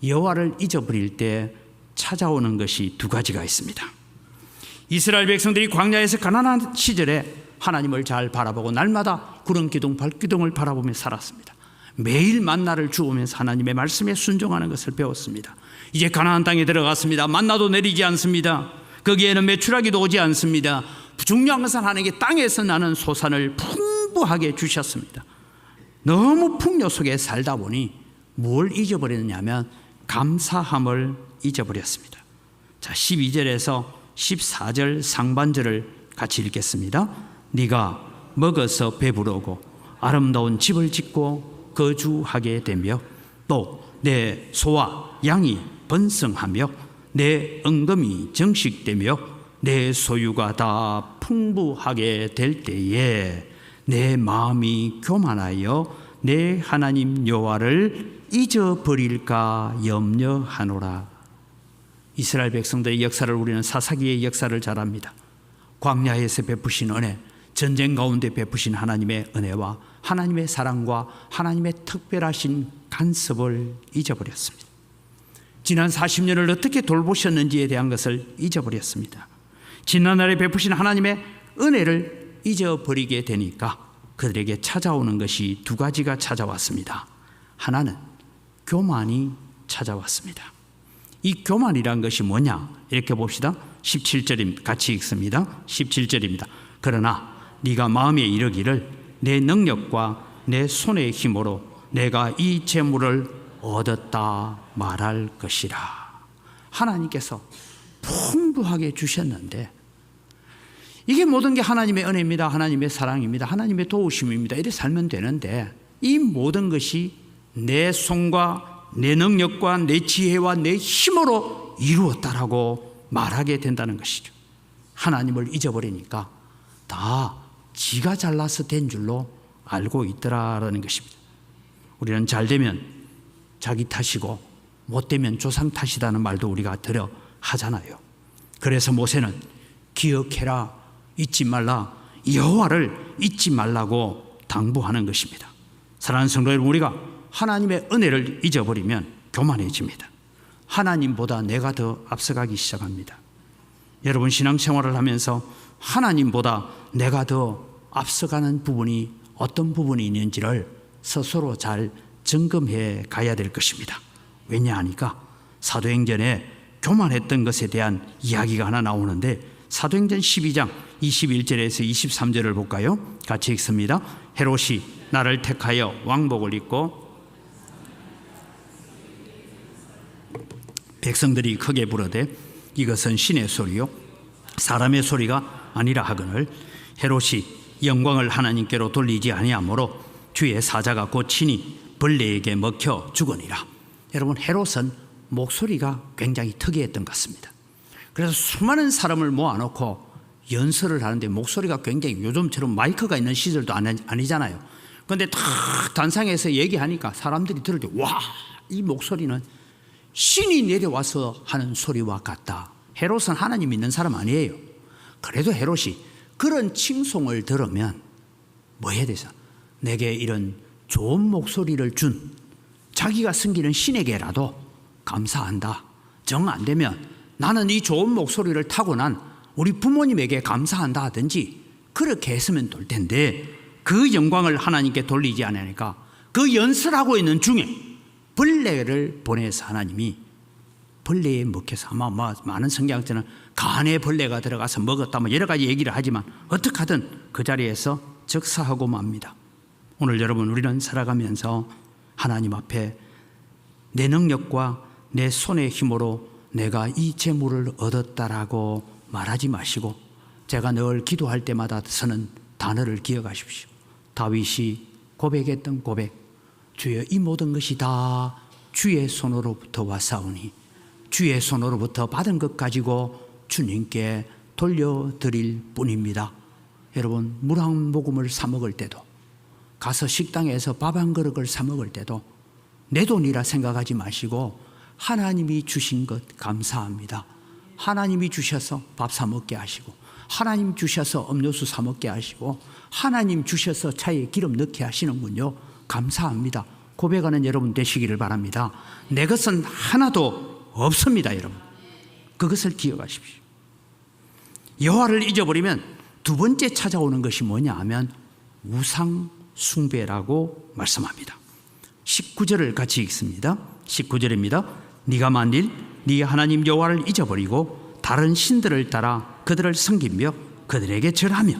여호와를 잊어버릴 때 찾아오는 것이 두 가지가 있습니다. 이스라엘 백성들이 광야에서 가난한 시절에 하나님을 잘 바라보고 날마다 구름 기둥 발기둥을 바라보며 살았습니다. 매일 만나를 주우면서 하나님의 말씀에 순종하는 것을 배웠습니다. 이제 가나안 땅에 들어갔습니다. 만나도 내리지 않습니다. 거기에는 메추라기도 오지 않습니다. 중요한 것은 하나님께 땅에서 나는 소산을 풍부하게 주셨습니다. 너무 풍요 속에 살다 보니 뭘 잊어버렸냐면 감사함을 잊어버렸습니다. 자, 12절에서 14절 상반절을 같이 읽겠습니다. 네가 먹어서 배부르고 아름다운 집을 짓고 거주하게 되며 또 내 소와 양이 번성하며 내 은금이 정식되며 내 소유가 다 풍부하게 될 때에 내 마음이 교만하여 내 하나님 여호와를 잊어버릴까 염려하노라. 이스라엘 백성들의 역사를 우리는 사사기의 역사를 잘 압니다. 광야에서 베푸신 은혜, 전쟁 가운데 베푸신 하나님의 은혜와 하나님의 사랑과 하나님의 특별하신 간섭을 잊어버렸습니다. 지난 40년을 어떻게 돌보셨는지에 대한 것을 잊어버렸습니다. 지난날에 베푸신 하나님의 은혜를 잊어버리게 되니까 그들에게 찾아오는 것이 두 가지가 찾아왔습니다. 하나는 교만이 찾아왔습니다. 이 교만이란 것이 뭐냐? 이렇게 봅시다. 17절입니다. 같이 읽습니다. 17절입니다. 그러나 네가 마음에 이르기를 내 능력과 내 손의 힘으로 내가 이 재물을 얻었다 말할 것이라. 하나님께서 풍부하게 주셨는데 이게 모든 게 하나님의 은혜입니다. 하나님의 사랑입니다. 하나님의 도우심입니다. 이렇게 살면 되는데 이 모든 것이 내 손과 내 능력과 내 지혜와 내 힘으로 이루었다라고 말하게 된다는 것이죠. 하나님을 잊어버리니까 다 지가 잘나서 된 줄로 알고 있더라라는 것입니다. 우리는 잘 되면 자기 탓이고 못 되면 조상 탓이라는 말도 우리가 들어 하잖아요. 그래서 모세는 기억해라, 잊지 말라, 여호와를 잊지 말라고 당부하는 것입니다. 사랑하는 성도 여러분, 우리가 하나님의 은혜를 잊어버리면 교만해집니다. 하나님보다 내가 더 앞서가기 시작합니다. 여러분, 신앙생활을 하면서 하나님보다 내가 더 앞서가는 부분이 어떤 부분이 있는지를 스스로 잘 점검해 가야 될 것입니다. 왜냐하니까 사도행전에 교만했던 것에 대한 이야기가 하나 나오는데 사도행전 12장 21절에서 23절을 볼까요? 같이 읽습니다. 헤롯이 나를 택하여 왕복을 입고 백성들이 크게 부르되 이것은 신의 소리요 사람의 소리가 아니라 하거늘 헤롯이 영광을 하나님께로 돌리지 아니하므로 주의 사자가 곧 친히 벌레에게 먹혀 죽으니라. 여러분, 헤롯은 목소리가 굉장히 특이했던 것 같습니다. 그래서 수많은 사람을 모아놓고 연설을 하는데 목소리가 굉장히 요즘처럼 마이크가 있는 시절도 아니잖아요. 그런데 딱 단상에서 얘기하니까 사람들이 들을 때 와, 이 목소리는 신이 내려와서 하는 소리와 같다. 헤롯은 하나님 믿는 사람 아니에요. 그래도 헤롯이 그런 칭송을 들으면 뭐 해야 되죠? 내게 이런 좋은 목소리를 준 자기가 섬기는 신에게라도 감사한다. 정 안 되면 나는 이 좋은 목소리를 타고난 우리 부모님에게 감사한다 하든지 그렇게 했으면 될 텐데 그 영광을 하나님께 돌리지 않으니까 그 연설하고 있는 중에 벌레를 보내서 하나님이 벌레에 먹혀서 아마 많은 성경학자는 간에 벌레가 들어가서 먹었다 뭐 여러 가지 얘기를 하지만 어떻게 하든 그 자리에서 즉사하고 맙니다. 오늘 여러분, 우리는 살아가면서 하나님 앞에 내 능력과 내 손의 힘으로 내가 이 재물을 얻었다라고 말하지 마시고 제가 늘 기도할 때마다 쓰는 단어를 기억하십시오. 다윗이 고백했던 고백, 주여 이 모든 것이 다 주의 손으로부터 왔사오니 주의 손으로부터 받은 것 가지고 주님께 돌려드릴 뿐입니다. 여러분, 물 한 모금을 사 먹을 때도 가서 식당에서 밥 한 그릇을 사 먹을 때도 내 돈이라 생각하지 마시고 하나님이 주신 것 감사합니다. 하나님이 주셔서 밥 사 먹게 하시고 하나님 주셔서 음료수 사 먹게 하시고 하나님 주셔서 차에 기름 넣게 하시는군요. 감사합니다. 고백하는 여러분 되시기를 바랍니다. 내 것은 하나도 없습니다. 여러분, 그것을 기억하십시오. 여호와를 잊어버리면 두 번째 찾아오는 것이 뭐냐 하면 우상 숭배라고 말씀합니다. 19절을 같이 읽습니다. 19절입니다. 네가 만일 네 하나님 여호와를 잊어버리고 다른 신들을 따라 그들을 섬기며 그들에게 절하며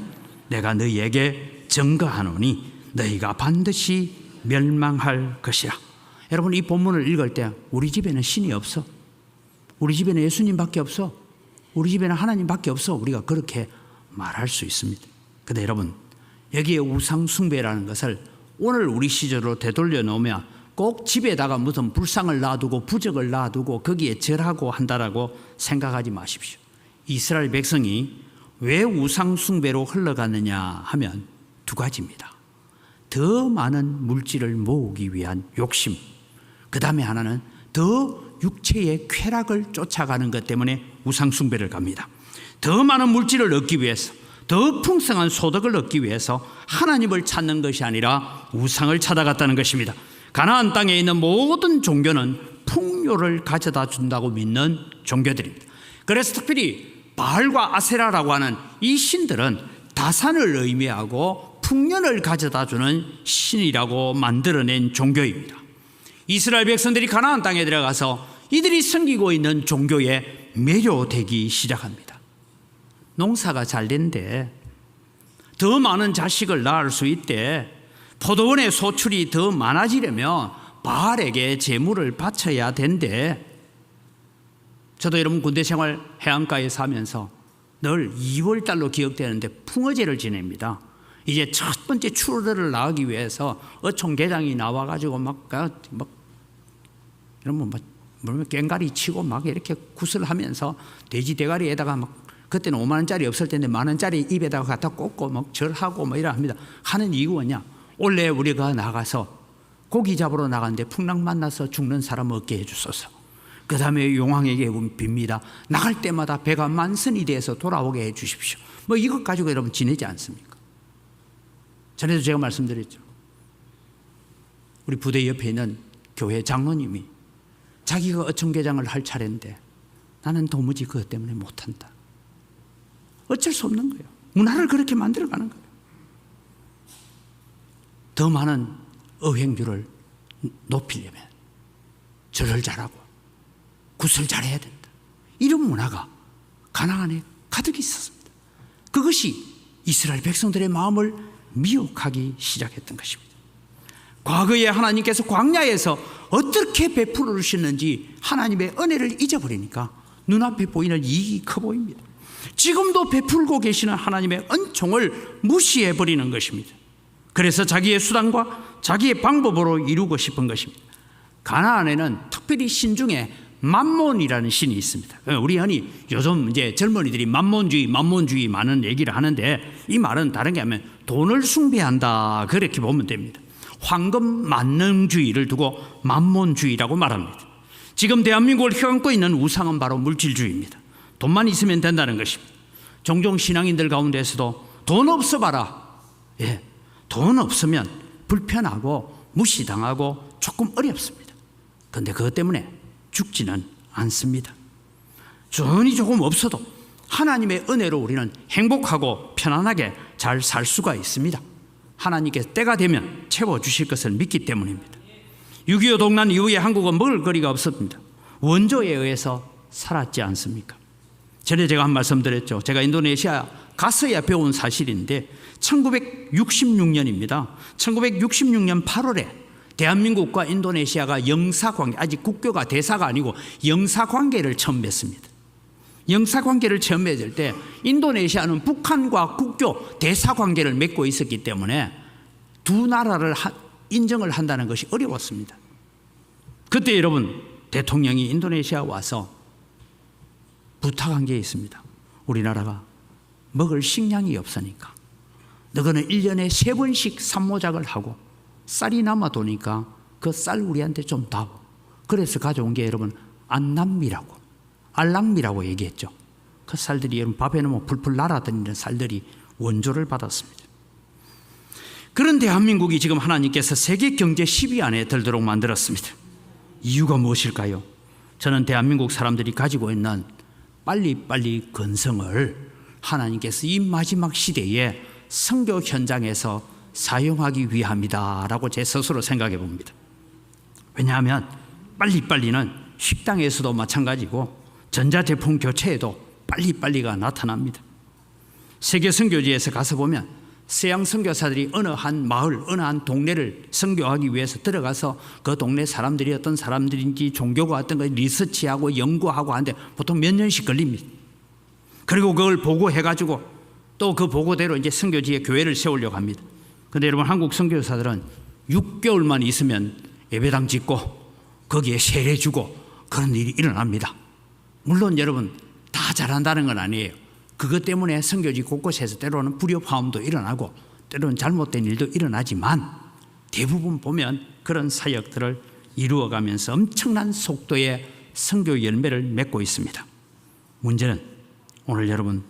내가 너희에게 증거하노니 너희가 반드시 멸망할 것이라. 여러분, 이 본문을 읽을 때 우리 집에는 신이 없어, 우리 집에는 예수님밖에 없어, 우리 집에는 하나님밖에 없어, 우리가 그렇게 말할 수 있습니다. 그런데 여러분, 여기에 우상 숭배라는 것을 오늘 우리 시절로 되돌려 놓으면 꼭 집에다가 무슨 불상을 놔두고 부적을 놔두고 거기에 절하고 한다라고 생각하지 마십시오. 이스라엘 백성이 왜 우상 숭배로 흘러가느냐 하면 두 가지입니다. 더 많은 물질을 모으기 위한 욕심, 그 다음에 하나는 더 육체의 쾌락을 쫓아가는 것 때문에 우상 숭배를 갑니다. 더 많은 물질을 얻기 위해서, 더 풍성한 소득을 얻기 위해서 하나님을 찾는 것이 아니라 우상을 찾아갔다는 것입니다. 가나안 땅에 있는 모든 종교는 풍요를 가져다 준다고 믿는 종교들입니다. 그래서 특별히 바알과 아세라라고 하는 이 신들은 다산을 의미하고 풍년을 가져다 주는 신이라고 만들어낸 종교입니다. 이스라엘 백성들이 가나안 땅에 들어가서 이들이 섬기고 있는 종교에 매료되기 시작합니다. 농사가 잘 된대, 더 많은 자식을 낳을 수 있대, 포도원의 소출이 더 많아지려면 바알에게 제물을 바쳐야 된대. 저도 여러분 군대 생활 해안가에 사면서 늘 2월달로 기억되는데 풍어제를 지냅니다. 이제 첫 번째 추로를 나가기 위해서 어촌계장이 나와가지고 막 이런 꽹가리 치고 막 이렇게 구슬하면서 돼지 대가리에다가 막 그때는 5만 원짜리 없을 텐데 만 원짜리 입에다가 갖다 꽂고 막 절하고 뭐 이러 합니다. 하는 이유가 뭐냐? 원래 우리가 나가서 고기 잡으러 나갔는데 풍랑 만나서 죽는 사람 없게 해주소서. 그 다음에 용왕에게 빕니다. 나갈 때마다 배가 만선이 돼서 돌아오게 해 주십시오. 뭐 이것 가지고 여러분 지내지 않습니까? 전에도 제가 말씀드렸죠. 우리 부대 옆에 있는 교회 장로님이 자기가 어촌계장을 할 차례인데 나는 도무지 그것 때문에 못한다. 어쩔 수 없는 거예요. 문화를 그렇게 만들어가는 거예요. 더 많은 어획률을 높이려면 절을 잘하고 굿을 잘해야 된다. 이런 문화가 가나안에 가득 있었습니다. 그것이 이스라엘 백성들의 마음을 미혹하기 시작했던 것입니다. 과거에 하나님께서 광야에서 어떻게 베풀어 주셨는지 하나님의 은혜를 잊어버리니까 눈앞에 보이는 이익이 커 보입니다. 지금도 베풀고 계시는 하나님의 은총을 무시해버리는 것입니다. 그래서 자기의 수단과 자기의 방법으로 이루고 싶은 것입니다. 가나안에는 특별히 신 중에 맘몬이라는 신이 있습니다. 우리 흔히 요즘 이제 젊은이들이 만몬주의 많은 얘기를 하는데, 이 말은 다른 게 아니면 돈을 숭배한다, 그렇게 보면 됩니다. 황금 만능주의를 두고 만몬주의라고 말합니다. 지금 대한민국을 휘감고 있는 우상은 바로 물질주의입니다. 돈만 있으면 된다는 것입니다. 종종 신앙인들 가운데서도 돈 없어 봐라, 돈 없으면 불편하고 무시당하고 조금 어렵습니다. 그런데 그것 때문에 죽지는 않습니다. 돈이 조금 없어도 하나님의 은혜로 우리는 행복하고 편안하게 잘 살 수가 있습니다. 하나님께서 때가 되면 채워주실 것을 믿기 때문입니다. 6.25 동란 이후에 한국은 먹을 거리가 없었습니다. 원조에 의해서 살았지 않습니까? 전에 제가 한 말씀 드렸죠. 제가 인도네시아 갔어야 배운 사실인데 1966년입니다. 1966년 8월에 대한민국과 인도네시아가 영사관계, 아직 국교가 대사가 아니고 영사관계를 처음 맺습니다. 영사관계를 처음 맺을 때 인도네시아는 북한과 국교 대사관계를 맺고 있었기 때문에 두 나라를 인정을 한다는 것이 어려웠습니다. 그때 여러분, 대통령이 인도네시아 와서 부탁한 게 있습니다. 우리나라가 먹을 식량이 없으니까 너희는 1년에 3번씩 산모작을 하고 쌀이 남아도니까 그 쌀 우리한테 좀 다오. 그래서 가져온 게 여러분 안남미라고, 알랑미라고 얘기했죠. 그 쌀들이 여러분 밥에 넣으면 풀풀 날아다니는 쌀들이 원조를 받았습니다. 그런 대한민국이 지금 하나님께서 세계 경제 10위 안에 들도록 만들었습니다. 이유가 무엇일까요? 저는 대한민국 사람들이 가지고 있는 빨리빨리 근성을 하나님께서 이 마지막 시대에 선교 현장에서 사용하기 위함이다라고 제 스스로 생각해 봅니다. 왜냐하면 빨리빨리는 식당에서도 마찬가지고 전자제품 교체에도 빨리빨리가 나타납니다. 세계 선교지에서 가서 보면 서양 선교사들이 어느 한 마을, 어느 한 동네를 선교하기 위해서 들어가서 그 동네 사람들이 어떤 사람들인지 종교가 어떤 걸 리서치하고 연구하고 하는데 보통 몇 년씩 걸립니다. 그리고 그걸 보고해가지고 또 그 보고대로 이제 선교지에 교회를 세우려고 합니다. 그런데 여러분, 한국 선교사들은 6개월만 있으면 예배당 짓고 거기에 세례 주고 그런 일이 일어납니다. 물론 여러분 다 잘한다는 건 아니에요. 그것 때문에 선교지 곳곳에서 때로는 불협화음도 일어나고 때로는 잘못된 일도 일어나지만 대부분 보면 그런 사역들을 이루어가면서 엄청난 속도의 선교 열매를 맺고 있습니다. 문제는 오늘 여러분,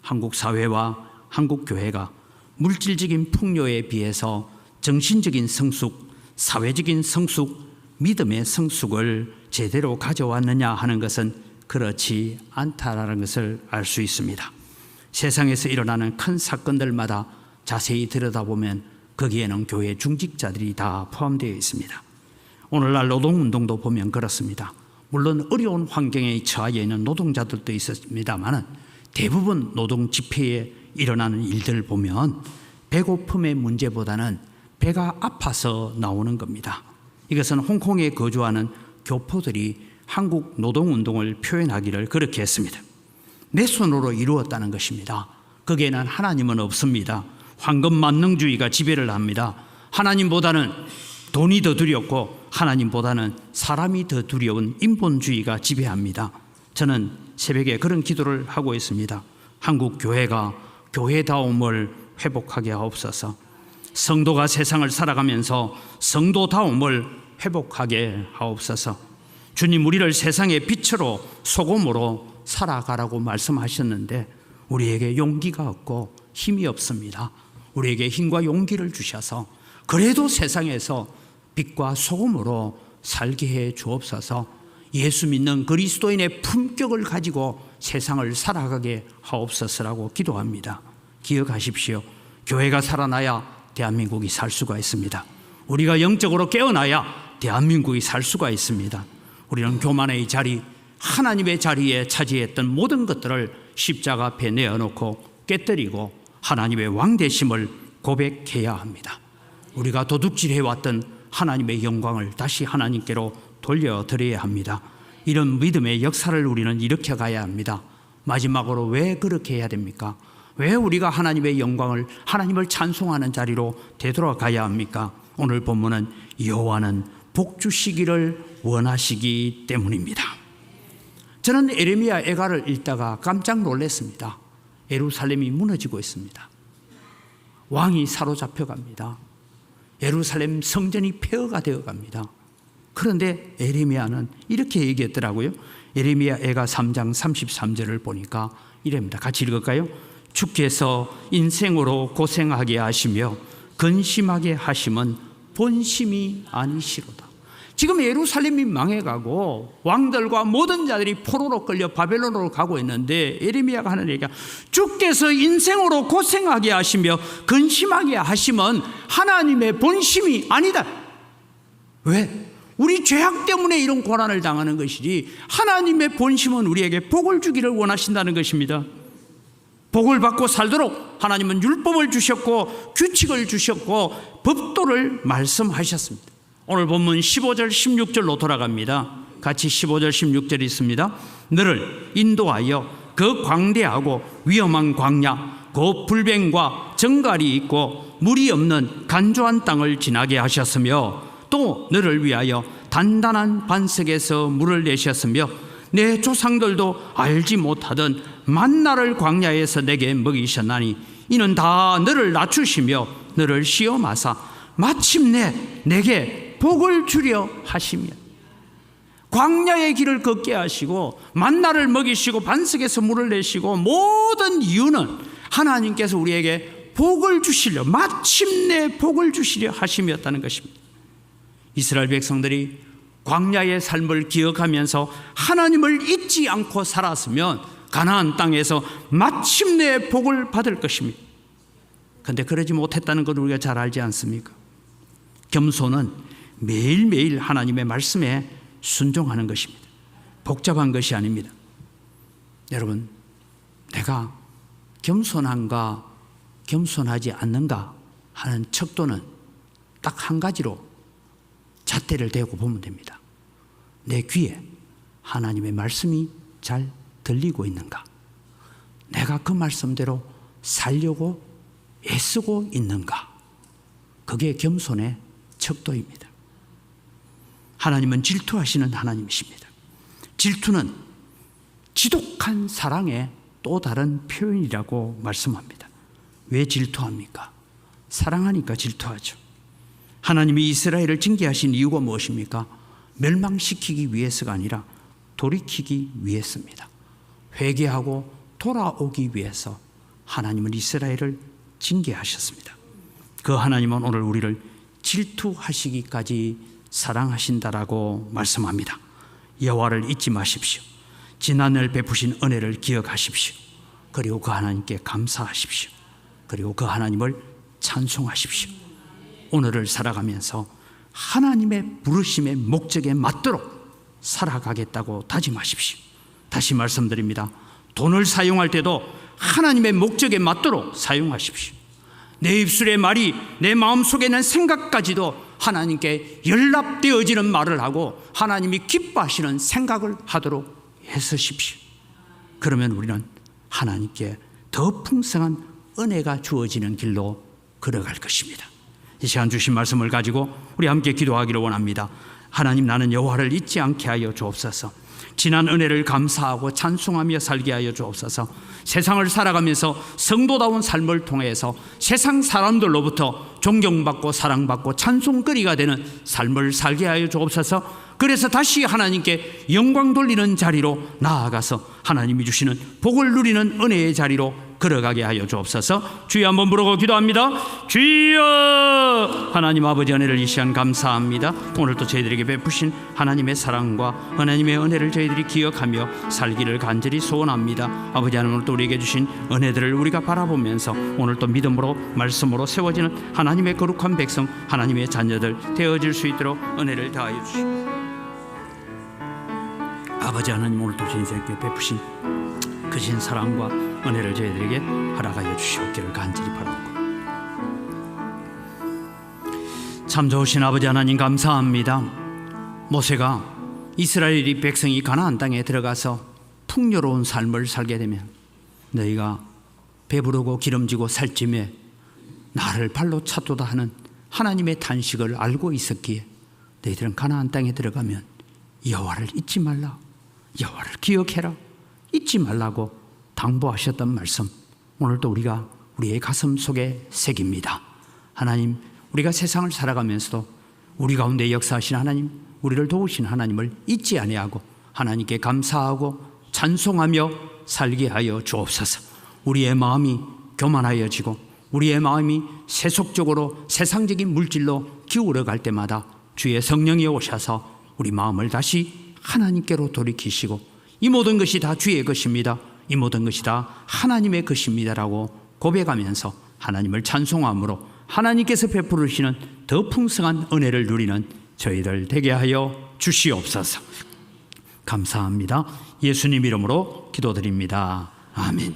한국 사회와 한국 교회가 물질적인 풍요에 비해서 정신적인 성숙, 사회적인 성숙, 믿음의 성숙을 제대로 가져왔느냐 하는 것은 그렇지 않다라는 것을 알 수 있습니다. 세상에서 일어나는 큰 사건들마다 자세히 들여다보면 거기에는 교회 중직자들이 다 포함되어 있습니다. 오늘날 노동운동도 보면 그렇습니다. 물론 어려운 환경에 처하여 있는 노동자들도 있었습니다만 대부분 노동 집회에 일어나는 일들을 보면 배고픔의 문제보다는 배가 아파서 나오는 겁니다. 이것은 홍콩에 거주하는 교포들이 한국 노동운동을 표현하기를 그렇게 했습니다. 내 손으로 이루었다는 것입니다. 거기에는 하나님은 없습니다. 황금 만능주의가 지배를 합니다. 하나님보다는 돈이 더 두렵고 하나님보다는 사람이 더 두려운 인본주의가 지배합니다. 저는 새벽에 그런 기도를 하고 있습니다. 한국 교회가 교회다움을 회복하게 하옵소서. 성도가 세상을 살아가면서 성도다움을 회복하게 하옵소서. 주님, 우리를 세상의 빛으로 소금으로 살아가라고 말씀하셨는데 우리에게 용기가 없고 힘이 없습니다. 우리에게 힘과 용기를 주셔서 그래도 세상에서 빛과 소금으로 살게 해 주옵소서. 예수 믿는 그리스도인의 품격을 가지고 세상을 살아가게 하옵소서라고 기도합니다. 기억하십시오. 교회가 살아나야 대한민국이 살 수가 있습니다. 우리가 영적으로 깨어나야 대한민국이 살 수가 있습니다. 우리는 교만의 자리, 하나님의 자리에 차지했던 모든 것들을 십자가 앞에 내어놓고 깨뜨리고 하나님의 왕되심을 고백해야 합니다. 우리가 도둑질해왔던 하나님의 영광을 다시 하나님께로 돌려드려야 합니다. 이런 믿음의 역사를 우리는 일으켜가야 합니다. 마지막으로 왜 그렇게 해야 됩니까? 왜 우리가 하나님의 영광을, 하나님을 찬송하는 자리로 되돌아가야 합니까? 오늘 본문은 여호와는 복 주시기를 원하시기 때문입니다. 저는 에레미야 애가를 읽다가 깜짝 놀랐습니다. 예루살렘이 무너지고 있습니다. 왕이 사로잡혀갑니다. 예루살렘 성전이 폐허가 되어갑니다. 그런데 에레미야는 이렇게 얘기했더라고요. 에레미야 애가 3장 33절을 보니까 이랍니다. 같이 읽을까요? 주께서 인생으로 고생하게 하시며 근심하게 하심은 본심이 아니시로다. 지금 예루살렘이 망해가고 왕들과 모든 자들이 포로로 끌려 바벨론으로 가고 있는데 에레미야가 하는 얘기가 주께서 인생으로 고생하게 하시며 근심하게 하시면 하나님의 본심이 아니다. 왜? 우리 죄악 때문에 이런 고난을 당하는 것이지 하나님의 본심은 우리에게 복을 주기를 원하신다는 것입니다. 복을 받고 살도록 하나님은 율법을 주셨고 규칙을 주셨고 법도를 말씀하셨습니다. 오늘 본문 15절 16절로 돌아갑니다. 같이 15절 16절이 있습니다. 너를 인도하여 그 광대하고 위험한 광야 그 불뱀과 정갈이 있고 물이 없는 간조한 땅을 지나게 하셨으며 또 너를 위하여 단단한 반석에서 물을 내셨으며 내 조상들도 알지 못하던 만나를 광야에서 내게 먹이셨나니 이는 다 너를 낮추시며 너를 시험하사 마침내 내게 복을 주려 하시며 광야의 길을 걷게 하시고 만나를 먹이시고 반석에서 물을 내시고 모든 이유는 하나님께서 우리에게 복을 주시려 마침내 복을 주시려 하심이었다는 것입니다. 이스라엘 백성들이 광야의 삶을 기억하면서 하나님을 잊지 않고 살았으면 가나안 땅에서 마침내 복을 받을 것입니다. 그런데 그러지 못했다는 걸 우리가 잘 알지 않습니까? 겸손은 매일매일 하나님의 말씀에 순종하는 것입니다. 복잡한 것이 아닙니다. 여러분, 내가 겸손한가 겸손하지 않는가 하는 척도는 딱 한 가지로 잣대를 대고 보면 됩니다. 내 귀에 하나님의 말씀이 잘 들리고 있는가? 내가 그 말씀대로 살려고 애쓰고 있는가? 그게 겸손의 척도입니다. 하나님은 질투하시는 하나님이십니다. 질투는 지독한 사랑의 또 다른 표현이라고 말씀합니다. 왜 질투합니까? 사랑하니까 질투하죠. 하나님이 이스라엘을 징계하신 이유가 무엇입니까? 멸망시키기 위해서가 아니라 돌이키기 위해서입니다. 회개하고 돌아오기 위해서 하나님은 이스라엘을 징계하셨습니다. 그 하나님은 오늘 우리를 질투하시기까지 사랑하신다라고 말씀합니다. 여호와를 잊지 마십시오. 지난날 베푸신 은혜를 기억하십시오. 그리고 그 하나님께 감사하십시오. 그리고 그 하나님을 찬송하십시오. 오늘을 살아가면서 하나님의 부르심의 목적에 맞도록 살아가겠다고 다짐하십시오. 다시 말씀드립니다. 돈을 사용할 때도 하나님의 목적에 맞도록 사용하십시오. 내 입술의 말이 내 마음속에 있는 생각까지도 하나님께 연락되어지는 말을 하고 하나님이 기뻐하시는 생각을 하도록 애쓰십시오. 그러면 우리는 하나님께 더 풍성한 은혜가 주어지는 길로 걸어갈 것입니다. 이 시간 주신 말씀을 가지고 우리 함께 기도하기를 원합니다. 하나님, 나는 여호와를 잊지 않게 하여 주옵소서. 지난 은혜를 감사하고 찬송하며 살게 하여 주옵소서. 세상을 살아가면서 성도다운 삶을 통해서 세상 사람들로부터 존경받고 사랑받고 찬송거리가 되는 삶을 살게 하여 주옵소서. 그래서 다시 하나님께 영광 돌리는 자리로 나아가서 하나님이 주시는 복을 누리는 은혜의 자리로 걸어가게 하여 주옵소서. 주여 한번 부르고 기도합니다. 주여! 하나님 아버지, 은혜를 이 시간 감사합니다. 오늘도 저희들에게 베푸신 하나님의 사랑과 하나님의 은혜를 저희들이 기억하며 살기를 간절히 소원합니다. 아버지 하나님, 오늘 또 우리에게 주신 은혜들을 우리가 바라보면서 오늘 또 믿음으로 말씀으로 세워지는 하나님의 거룩한 백성, 하나님의 자녀들 되어질 수 있도록 은혜를 다하여 주시옵소서. 아버지 하나님, 오늘도 저희들에게 베푸신 크신 사랑과 은혜를 저희들에게 허락하여 주시옵기를 간절히 바라옵고, 참 좋으신 아버지 하나님 감사합니다. 모세가 이스라엘이 백성이 가나안 땅에 들어가서 풍요로운 삶을 살게 되면 너희가 배부르고 기름지고 살찌매 나를 발로 찾도다 하는 하나님의 탄식을 알고 있었기에 너희들은 가나안 땅에 들어가면 여호와를 잊지 말라, 여호와를 기억해라, 잊지 말라고 당부하셨던 말씀, 오늘도 우리가 우리의 가슴 속에 새깁니다. 하나님, 우리가 세상을 살아가면서도 우리 가운데 역사하신 하나님, 우리를 도우신 하나님을 잊지 아니하고 하나님께 감사하고 찬송하며 살게 하여 주옵소서. 우리의 마음이 교만하여지고 우리의 마음이 세속적으로 세상적인 물질로 기울어 갈 때마다 주의 성령이 오셔서 우리 마음을 다시 하나님께로 돌이키시고 이 모든 것이 다 주의 것입니다, 이 모든 것이 다 하나님의 것입니다라고 고백하면서 하나님을 찬송함으로 하나님께서 베풀으시는 더 풍성한 은혜를 누리는 저희들 되게 하여 주시옵소서. 감사합니다. 예수님 이름으로 기도드립니다. 아멘.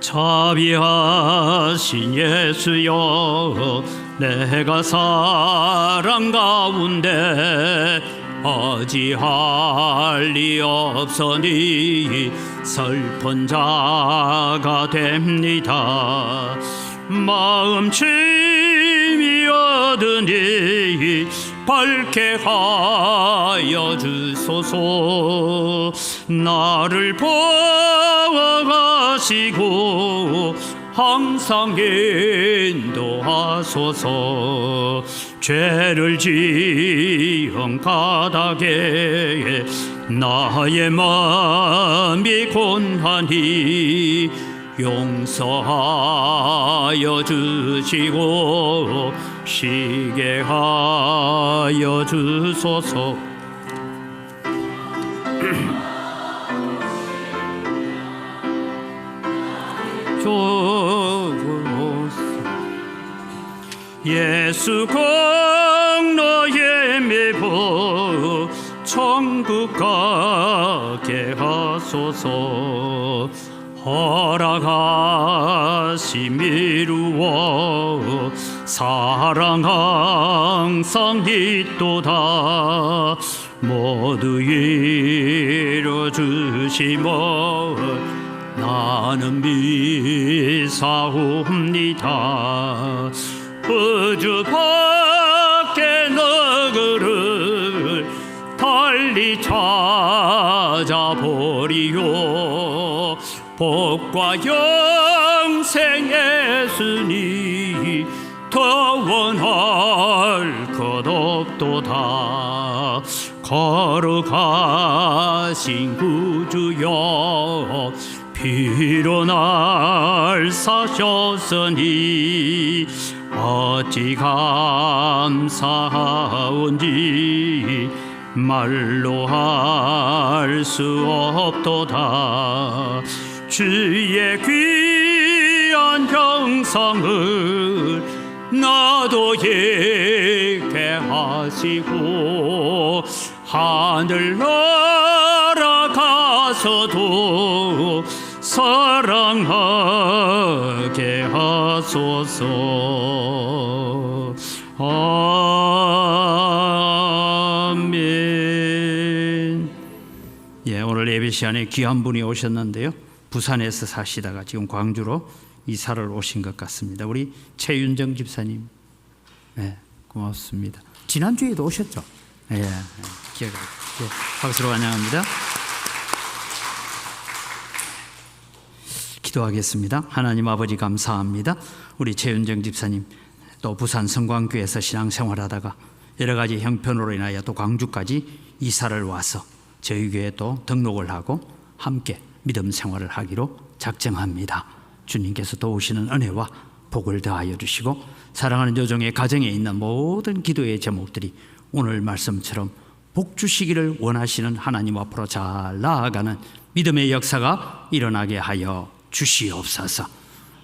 자비하신 예수여, 내가 사랑 가운데 어찌할 리 없으니 슬픈 자가 됩니다. 마음 침이 얻으니 밝게 하여 주소서. 나를 보호하시고 항상 인도하소서. 죄를 지은 까닭에 나의 마음이 곤하니 용서하여 주시고 쉬게 하여 주소서. 예수 공로에 매고 천국 가게 하소서. 허락하심 이루어 사랑 항상 있도다. 모두 이루어주시며 나는 미사옵니다. 우주 밖에 너그를 달리 찾아보리요. 복과 영생 예수니 더 원할 것 없도다. 거룩하신 구주여, 피로 날 사셨으니 어찌 감사하온지 말로 할 수 없도다. 주의 귀한 형상을 나도 예게 하시고 하늘 날아가서도 사랑하게 하소서. 아멘. 예, 오늘 예배 시간에 귀한 분이 오셨는데요, 부산에서 사시다가 지금 광주로 이사를 오신 것 같습니다. 우리 최윤정 집사님, 네, 고맙습니다. 지난주에도 오셨죠? 예, 기억하고, 예, 박수로 환영합니다. 기도하겠습니다. 하나님 아버지 감사합니다. 우리 최윤정 집사님 또 부산 성광교회에서 신앙생활하다가 여러 가지 형편으로 인하여 또 광주까지 이사를 와서 저희 교회에 또 등록을 하고 함께 믿음 생활을 하기로 작정합니다. 주님께서 도우시는 은혜와 복을 더하여 주시고 사랑하는 여종의 가정에 있는 모든 기도의 제목들이 오늘 말씀처럼 복 주시기를 원하시는 하나님 앞으로 잘 나아가는 믿음의 역사가 일어나게 하여 주시옵소서.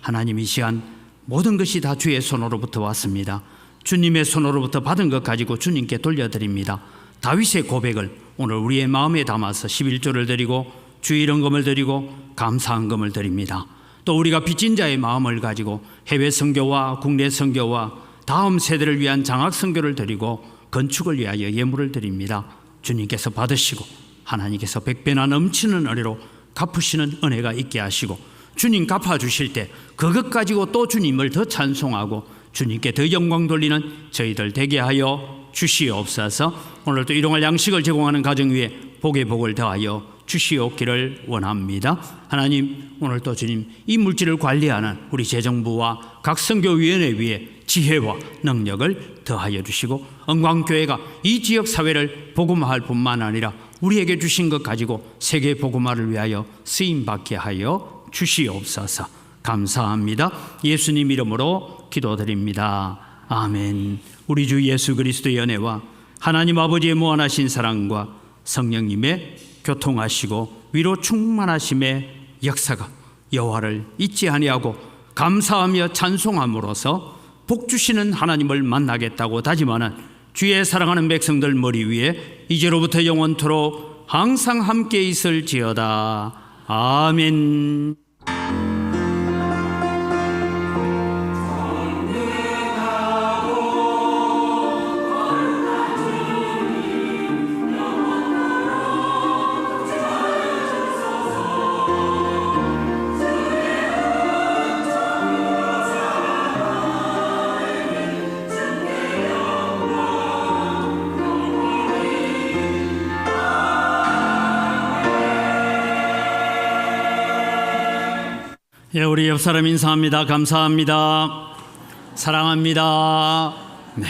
하나님, 이 시간 모든 것이 다 주의 손으로부터 왔습니다. 주님의 손으로부터 받은 것 가지고 주님께 돌려드립니다. 다윗의 고백을 오늘 우리의 마음에 담아서 11조를 드리고 주의 이름금을 드리고 감사한 금을 드립니다. 또 우리가 빚진 자의 마음을 가지고 해외 선교와 국내 선교와 다음 세대를 위한 장학 선교를 드리고 건축을 위하여 예물을 드립니다. 주님께서 받으시고 하나님께서 백배나 넘치는 은혜로 갚으시는 은혜가 있게 하시고, 주님 갚아주실 때 그것 가지고 또 주님을 더 찬송하고 주님께 더 영광 돌리는 저희들 되게 하여 주시옵소서. 오늘도 일용할 양식을 제공하는 가정 위에 복의 복을 더하여 주시옵기를 원합니다. 하나님, 오늘도 주님 이 물질을 관리하는 우리 재정부와 각 선교위원회 위에 지혜와 능력을 더하여 주시고, 은광교회가 이 지역 사회를 복음화할 뿐만 아니라 우리에게 주신 것 가지고 세계 복음화를 위하여 쓰임받게 하여 주시옵소서. 감사합니다. 예수님 이름으로 기도드립니다. 아멘. 우리 주 예수 그리스도의 은혜와 하나님 아버지의 무한하신 사랑과 성령님의 교통하시고 위로 충만하심의 역사가 여호와를 잊지 아니하고 감사하며 찬송함으로써 복 주시는 하나님을 만나겠다고 다짐하는 주의 사랑하는 백성들 머리 위에 이제로부터 영원토록 항상 함께 있을지어다. 아멘. 예, 우리 옆 사람 인사합니다. 감사합니다. 사랑합니다. 네.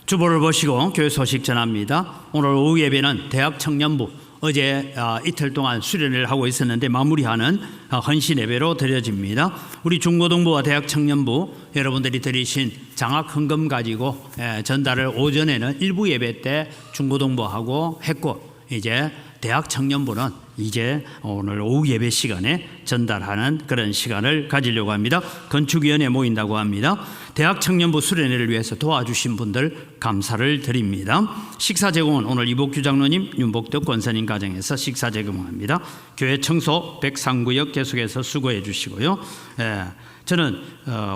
주보를 보시고 교회 소식 전합니다. 오늘 오후 예배는 대학 청년부, 어제 이틀 동안 수련을 하고 있었는데 마무리하는 헌신 예배로 드려집니다. 우리 중고등부와 대학 청년부 여러분들이 드리신 장학 헌금 가지고 전달을 오전에는 일부 예배 때 중고등부하고 했고, 이제 대학 청년부는 이제 오늘 오후 예배 시간에 전달하는 그런 시간을 가지려고 합니다. 건축위원회 모인다고 합니다. 대학 청년부 수련회를 위해서 도와주신 분들 감사를 드립니다. 식사 제공은 오늘 이복규 장로님, 윤복덕 권사님 가정에서 식사 제공합니다. 교회 청소 103구역 계속해서 수고해 주시고요. 저는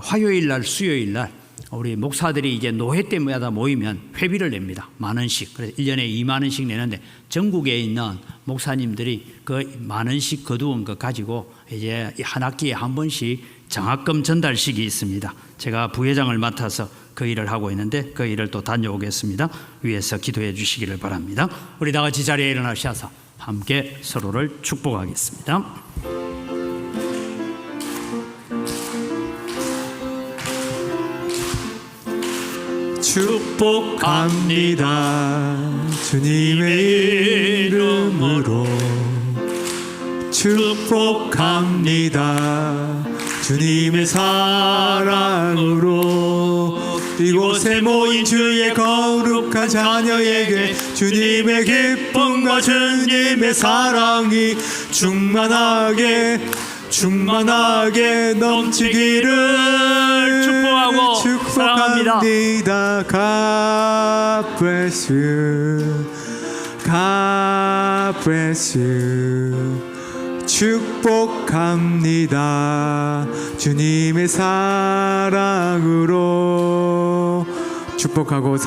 화요일 날, 수요일 날 우리 목사들이 이제 노회 때마다 모이면 회비를 냅니다. 10,000원씩. 그래서 1년에 20,000원씩 내는데 전국에 있는 목사님들이 그 10,000원씩 거두은 것 가지고 이제 한 학기에 한 번씩 장학금 전달식이 있습니다. 제가 부회장을 맡아서 그 일을 하고 있는데 그 일을 또 다녀오겠습니다. 위에서 기도해 주시기를 바랍니다. 우리 다 같이 자리에 일어나셔서 함께 서로를 축복하겠습니다. 축복합니다. 주님의 이름으로 축복합니다. 주님의 사랑으로 이곳에 모인 주의 거룩한 자녀에게 주님의 기쁨과 주님의 사랑이 충만하게 넘치기를 축복하고 사랑합니다. God bless you. God bless you. 축복합니다. 주님의 사랑으로 축복하고